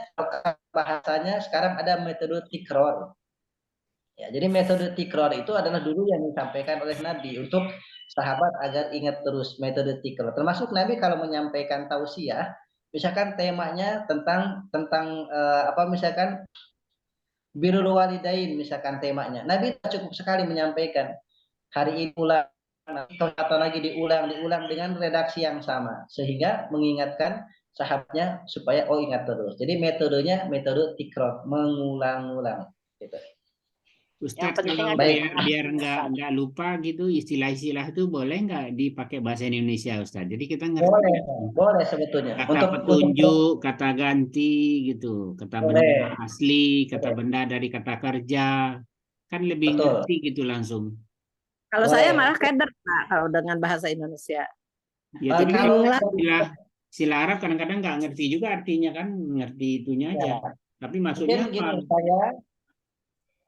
bahasanya sekarang ada metode tikror. Ya, jadi metode tikror itu adalah dulu yang disampaikan oleh Nabi untuk sahabat agar ingat terus metode tikror. Termasuk Nabi kalau menyampaikan tausiah, misalkan temanya tentang misalkan birrul walidain misalkan temanya. Nabi cukup sekali menyampaikan hari ini pula atau lagi diulang dengan redaksi yang sama sehingga mengingatkan sahabatnya supaya ingat terus. Jadi metodenya metode tikror, mengulang-ulang gitu. Ustadz, penting kalau ada biar nggak lupa gitu istilah-istilah itu boleh nggak dipakai bahasa Indonesia, Ustadz? Jadi kita ngerti Boleh sebetulnya. kata petunjuk, kata ganti gitu, kata benda asli, kata benda dari kata kerja, kan lebih ngerti gitu langsung. Kalau saya malah keder, Pak, kalau dengan bahasa Indonesia. Ya, Jadi bingung lah. Istilah Arab kadang-kadang nggak ngerti juga artinya kan, ngerti itunya aja. Tapi maksudnya mungkin apa? saya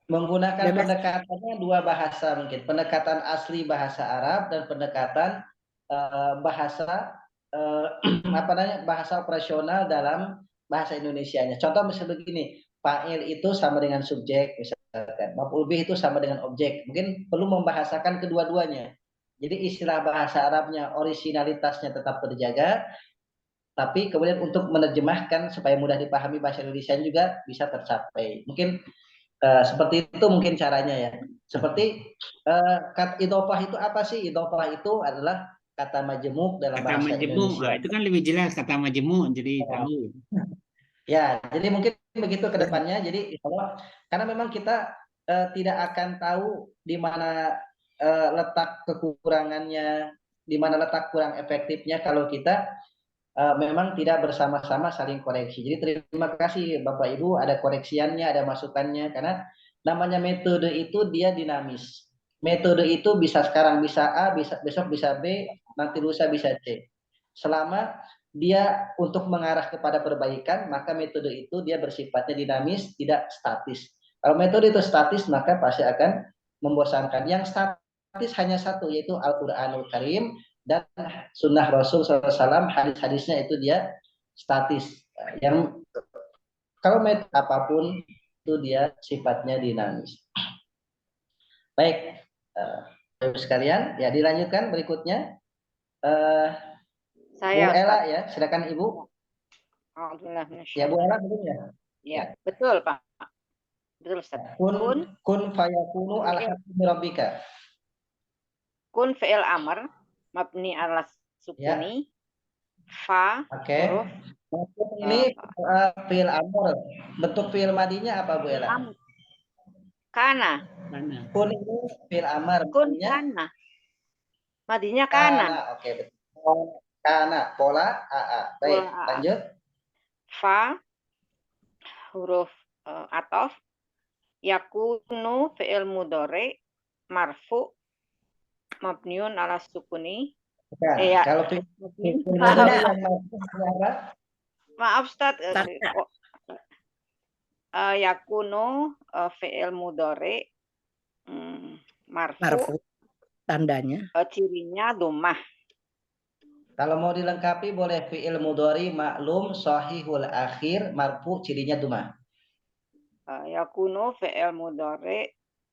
menggunakan pendekatannya dua bahasa mungkin. Pendekatan asli bahasa Arab dan pendekatan bahasa bahasa operasional dalam bahasa Indonesianya. Contoh misalnya begini, fa'il itu sama dengan subjek misalkan, maf'ul bih itu sama dengan objek. Mungkin perlu membahasakan kedua-duanya. Jadi istilah bahasa Arabnya originalitasnya tetap terjaga, tapi kemudian untuk menerjemahkan supaya mudah dipahami bahasa Indonesia juga bisa tercapai. Mungkin seperti itu mungkin caranya ya. Seperti kata idhofah itu apa sih? Idhofah itu adalah kata majemuk dalam bahasa Indonesia. Itu kan lebih jelas kata majemuk, jadi tahu. Ya, jadi mungkin begitu ke depannya. Jadi karena memang kita tidak akan tahu di mana letak kekurangannya, di mana letak kurang efektifnya kalau kita memang tidak bersama-sama saling koreksi. Jadi terima kasih Bapak Ibu, ada koreksiannya, ada masukannya, karena namanya metode itu dia dinamis. Metode itu bisa sekarang bisa A, besok bisa B, nanti lusa bisa C. Selama dia untuk mengarah kepada perbaikan, maka metode itu dia bersifatnya dinamis, tidak statis. Kalau metode itu statis, maka pasti akan membosankan. Yang statis hanya satu, yaitu Al-Quranul Karim dan sunnah Rasul SAW, hadis-hadisnya itu dia statis. Yang kalau metode apapun itu dia sifatnya dinamis. Baik, Ibu sekalian, ya dilanjutkan berikutnya. Saya, Bu Ella ya, silakan Ibu. Alhamdulillah. Ya Bu Ella belum ya? Ya, betul Pak. Betul Ustaz. Kun fayakunu alhamdu rabbika. Kun fi'il amr mabni ala sukuni. Fa huruf. Ini fi'il amr. Bentuk fi'il madinya apa Bu Ella? Kana. Kun ini fi'il amr. Kun kana. Madinya kana. Oke, betul. Kana, pola AA. Baik, lanjut. Fa huruf atof. Yakunu fi'il mudhari marfu mabniun ala sukuni. Kalau maaf Ustaz. Yakunu fi'il mudhari marfu. Tandanya. Cirinya dhammah. Kalau mau dilengkapi boleh fi'il mudhari maklum sahihul akhir marfu cirinya dhammah. Yakunu fi'il mudhari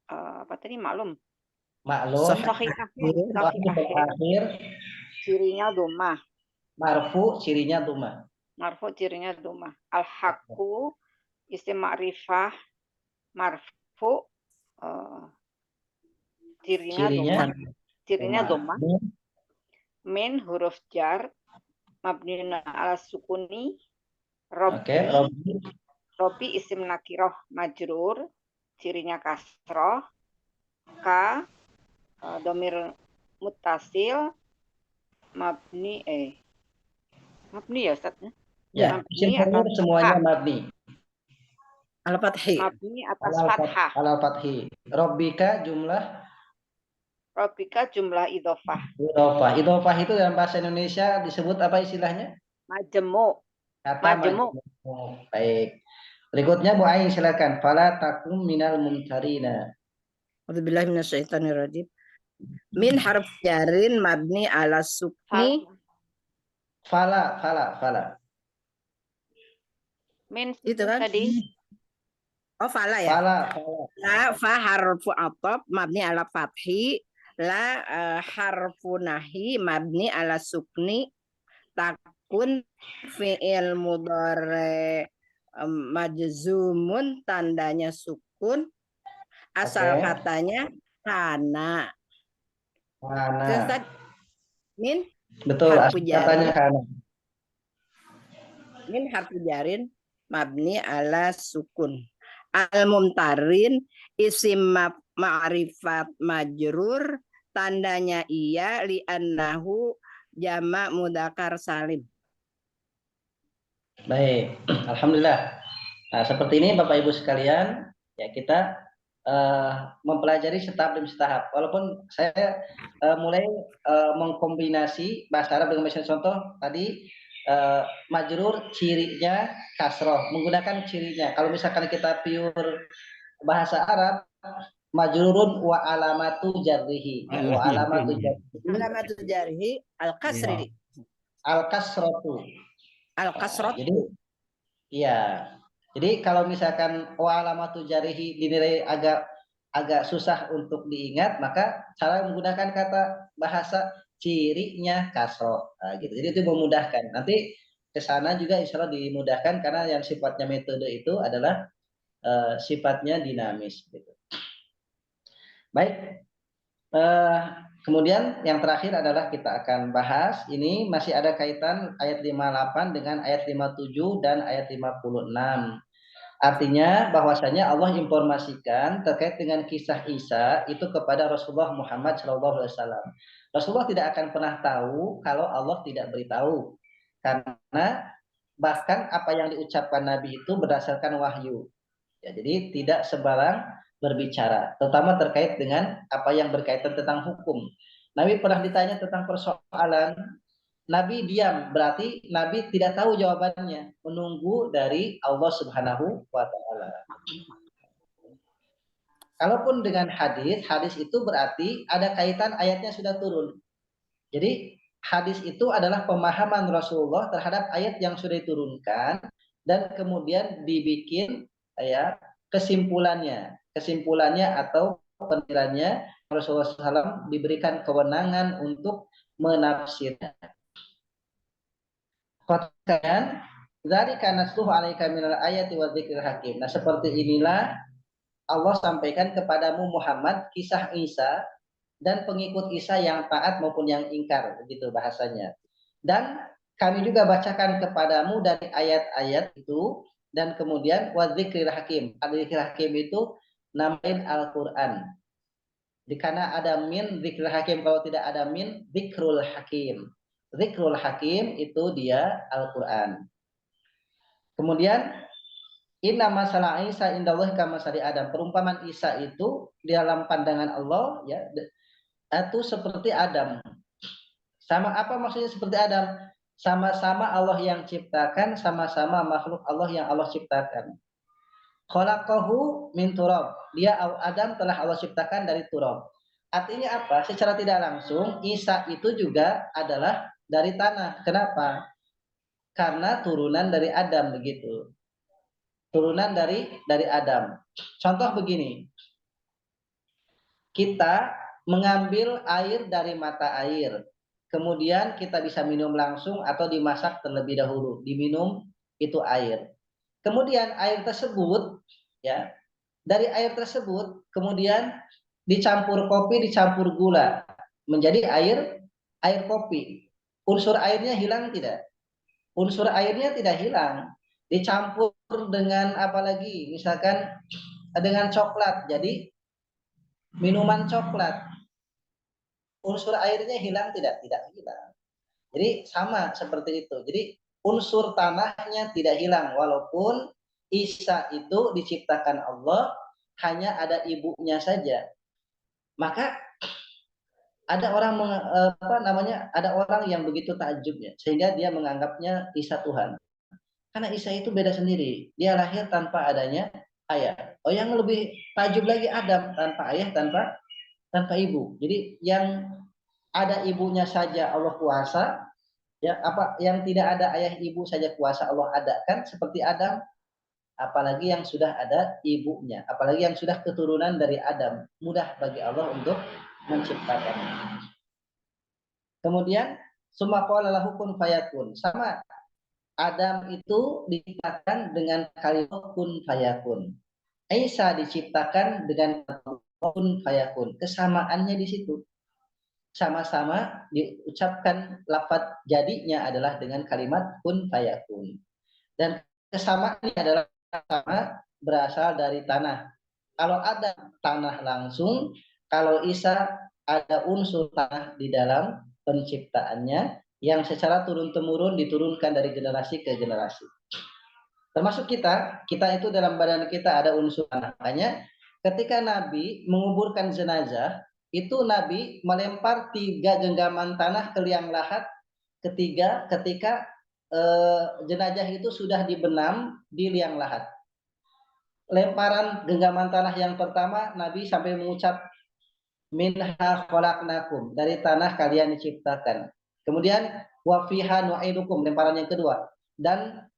apa tadi maklum? Maklum sahih akhir cirinya dhammah. Marfu cirinya dhammah. Marfu cirinya dhammah. Al-haqqu isim ma'rifah marfu cirinya dhammah. Min huruf jar mabniun ala sukuni. Robi isim nakiroh majrur cirinya kasroh. Ka domir muttasil mabni ya Ustaz ya? Mabni atas semuanya mabni. Al-Fathi. Mabni atas fathah. Al-Fathi. Rabbika jumlah idhofah. Idhofah itu dalam bahasa Indonesia disebut apa istilahnya? Majemuk. Majemuk. Baik. Berikutnya Bu Ain silakan. Fala takum minal mumtarina. A'udzubillahi minasyaitonirrajim. Min harf jarin mabni ala sukni. Fala. Min itu kan tadi. Oh, fala ya. La fa harfu ataf mabni ala fathi. La harfu nahi mabni ala sukni. Takun fi'il mudhari majzumun tandanya sukun. Asal katanya kana. Kana. Ustaz, min Betul, harfu katanya jarin. kana. Min harfu jarin mabni ala sukun. Al-mumtarin isim ma'rifat majrur, tandanya iya li'annahu jama' mudzakkar salim. Baik, alhamdulillah. Nah, seperti ini Bapak Ibu sekalian, ya kita mempelajari setahap demi setahap. Walaupun saya mulai mengkombinasi bahasa Arab dengan bahasa contoh tadi, majrur cirinya kasroh, menggunakan cirinya. Kalau misalkan kita pure bahasa Arab, majrurun wa alamatu jarrihi, ya, wa alamatu jarrihi Alamatu jarhi al-kasri. al-kasrotu. Al-kasrot. Jadi iya. Jadi kalau misalkan wa alamatu jarihi dinilai agak susah untuk diingat, maka cara menggunakan kata bahasa cirinya kasroh. Nah, gitu. Jadi itu memudahkan. Nanti ke sana juga insya Allah dimudahkan karena yang sifatnya metode itu adalah sifatnya dinamis. Gitu. Baik. Kemudian yang terakhir adalah kita akan bahas, ini masih ada kaitan ayat 58 dengan ayat 57 dan ayat 56. Artinya bahwasanya Allah informasikan terkait dengan kisah Isa itu kepada Rasulullah Muhammad SAW. Rasulullah tidak akan pernah tahu kalau Allah tidak beritahu. Karena bahkan apa yang diucapkan Nabi itu berdasarkan wahyu. Ya, jadi tidak sembarang berbicara, terutama terkait dengan apa yang berkaitan tentang hukum. Nabi pernah ditanya tentang persoalan, Nabi diam, berarti Nabi tidak tahu jawabannya, menunggu dari Allah Subhanahu wa Ta'ala. Kalaupun dengan hadis, hadis itu berarti ada kaitan ayatnya sudah turun. Jadi hadis itu adalah pemahaman Rasulullah terhadap ayat yang sudah diturunkan dan kemudian dibikin ya kesimpulannya atau penilaiannya. Rasulullah SAW diberikan kewenangan untuk menafsirkan. Katakan dari kanasluh alaika minal ayati wa dzikril hakim. Nah, seperti inilah Allah sampaikan kepadamu Muhammad kisah Isa dan pengikut Isa yang taat maupun yang ingkar, begitu bahasanya. Dan kami juga bacakan kepadamu dari ayat-ayat itu dan kemudian wa dzikril hakim. Dzikril hakim itu namain Al-Qur'an. Karena ada min dzikril hakim, kalau tidak ada min dzikrul hakim. Dzikrul hakim itu dia Al-Qur'an. Kemudian inna masalah Isa indallah kama sali Adam. Perumpamaan Isa itu di dalam pandangan Allah ya itu seperti Adam. Sama apa maksudnya seperti Adam? Sama-sama Allah yang ciptakan, sama-sama makhluk Allah yang Allah ciptakan. Khalaqahu min turab. Dia Adam telah Allah ciptakan dari turab. Artinya apa? Secara tidak langsung Isa itu juga adalah dari tanah. Kenapa? Karena turunan dari Adam, begitu. Turunan dari Adam. Contoh begini. Kita mengambil air dari mata air. Kemudian kita bisa minum langsung atau dimasak terlebih dahulu. Diminum itu air. Kemudian air tersebut ya, dari air tersebut kemudian dicampur kopi, dicampur gula menjadi air kopi. Unsur airnya hilang tidak? Unsur airnya tidak hilang. Dicampur dengan apa lagi? Misalkan dengan coklat, jadi minuman coklat. Unsur airnya hilang tidak? Tidak hilang. Jadi sama seperti itu. Jadi unsur tanahnya tidak hilang walaupun Isa itu diciptakan Allah hanya ada ibunya saja. Maka ada orang ada orang yang begitu takjubnya sehingga dia menganggapnya Isa Tuhan. Karena Isa itu beda sendiri. Dia lahir tanpa adanya ayah. Oh, yang lebih takjub lagi Adam tanpa ayah, tanpa ibu. Jadi yang ada ibunya saja Allah kuasa, ya apa yang tidak ada ayah ibu saja kuasa Allah adakan seperti Adam, apalagi yang sudah ada ibunya, apalagi yang sudah keturunan dari Adam, mudah bagi Allah untuk menciptakannya. Kemudian summa qala lahu kun fayakun. Sama Adam itu diciptakan dengan kalimat kun fayakun. Isa diciptakan dengan kun fayakun. Kesamaannya di situ. sama-sama diucapkan lafaz jadinya adalah dengan kalimat kun fayakun. Dan kesamaan ini adalah sama berasal dari tanah. Kalau ada tanah langsung, kalau Isa ada unsur tanah di dalam penciptaannya yang secara turun-temurun diturunkan dari generasi ke generasi. Termasuk kita itu dalam badan kita ada unsur tanah. Makanya ketika Nabi menguburkan jenazah, itu Nabi melempar 3 genggaman tanah ke liang lahat ketika jenazah itu sudah dibenam di liang lahat. Lemparan genggaman tanah yang pertama, Nabi sampai mengucap minha khalaqnakum, dari tanah kalian diciptakan. Kemudian wa fiha nu'idukum, lemparan yang kedua, dan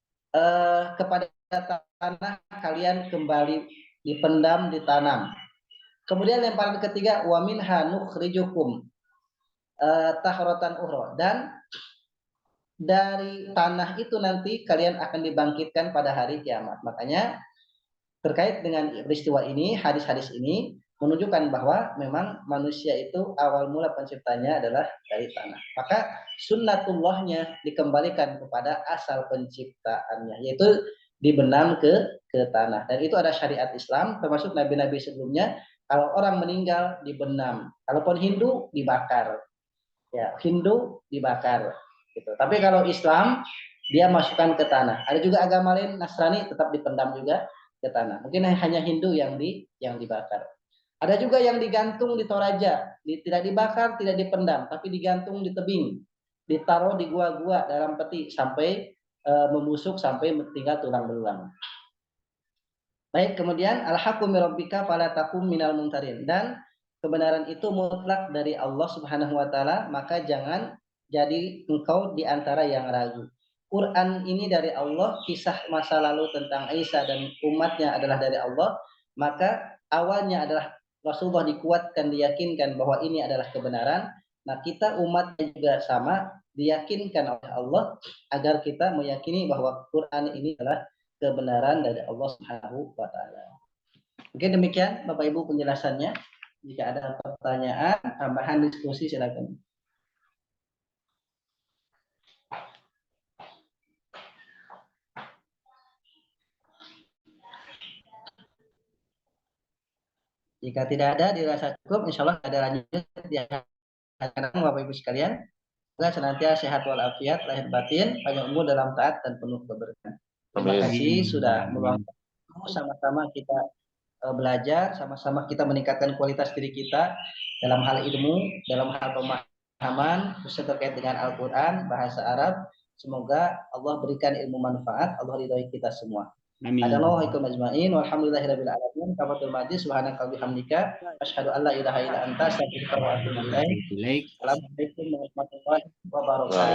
kepada tanah kalian kembali dipendam, ditanam. Kemudian lemparan ketiga wa minha nukhrijukum tahratan ukhra, dan dari tanah itu nanti kalian akan dibangkitkan pada hari kiamat. Makanya terkait dengan peristiwa ini, hadis-hadis ini menunjukkan bahwa memang manusia itu awal mula penciptanya adalah dari tanah. Maka sunnatullahnya dikembalikan kepada asal penciptaannya, yaitu dibenam ke tanah. Dan itu ada syariat Islam, termasuk nabi-nabi sebelumnya. Kalau orang meninggal dibenam, kalaupun Hindu dibakar, ya Hindu dibakar. Gitu. Tapi kalau Islam dia masukkan ke tanah. Ada juga agama lain, Nasrani, tetap dipendam juga ke tanah. Mungkin hanya Hindu yang dibakar. Ada juga yang digantung di Toraja, tidak dibakar, tidak dipendam, tapi digantung di tebing, ditaruh di gua-gua dalam peti sampai membusuk, sampai tinggal tulang belulang. Baik, kemudian al-haqqu min rabbika fala takum minal mumtarin, dan kebenaran itu mutlak dari Allah Subhanahu wa taala, maka jangan jadi engkau di antara yang ragu. Quran ini dari Allah, kisah masa lalu tentang Isa dan umatnya adalah dari Allah, maka awalnya adalah Rasulullah dikuatkan, diyakinkan bahwa ini adalah kebenaran. Nah, kita umatnya juga sama, diyakinkan oleh Allah agar kita meyakini bahwa Quran ini adalah kebenaran dari Allah Subhanahu wa taala. Mungkin demikian Bapak Ibu penjelasannya. Jika ada pertanyaan, tambahan diskusi silakan. Jika tidak ada, dirasa cukup, insya Allah ada lanjut di akan Bapak Ibu sekalian. Semoga senantiasa sehat walafiat, lahir batin, panjang umur dalam taat dan penuh keberkahan. Terima kasih sudah meluangkan waktu, sama-sama kita belajar, sama-sama kita meningkatkan kualitas diri kita dalam hal ilmu, dalam hal pemahaman, khususnya terkait dengan Al-Quran, bahasa Arab. Semoga Allah berikan ilmu manfaat, Allah ridhoi kita semua. Amin. Assalamualaikum ajma'in walhamdulillahirabbil alamin. Kafatul majlis subhanaka bihamdika asyhadu an la ilaha illa anta astaghfiruka wa atubu ilaik. Assalamualaikum warahmatullahi wabarakatuh.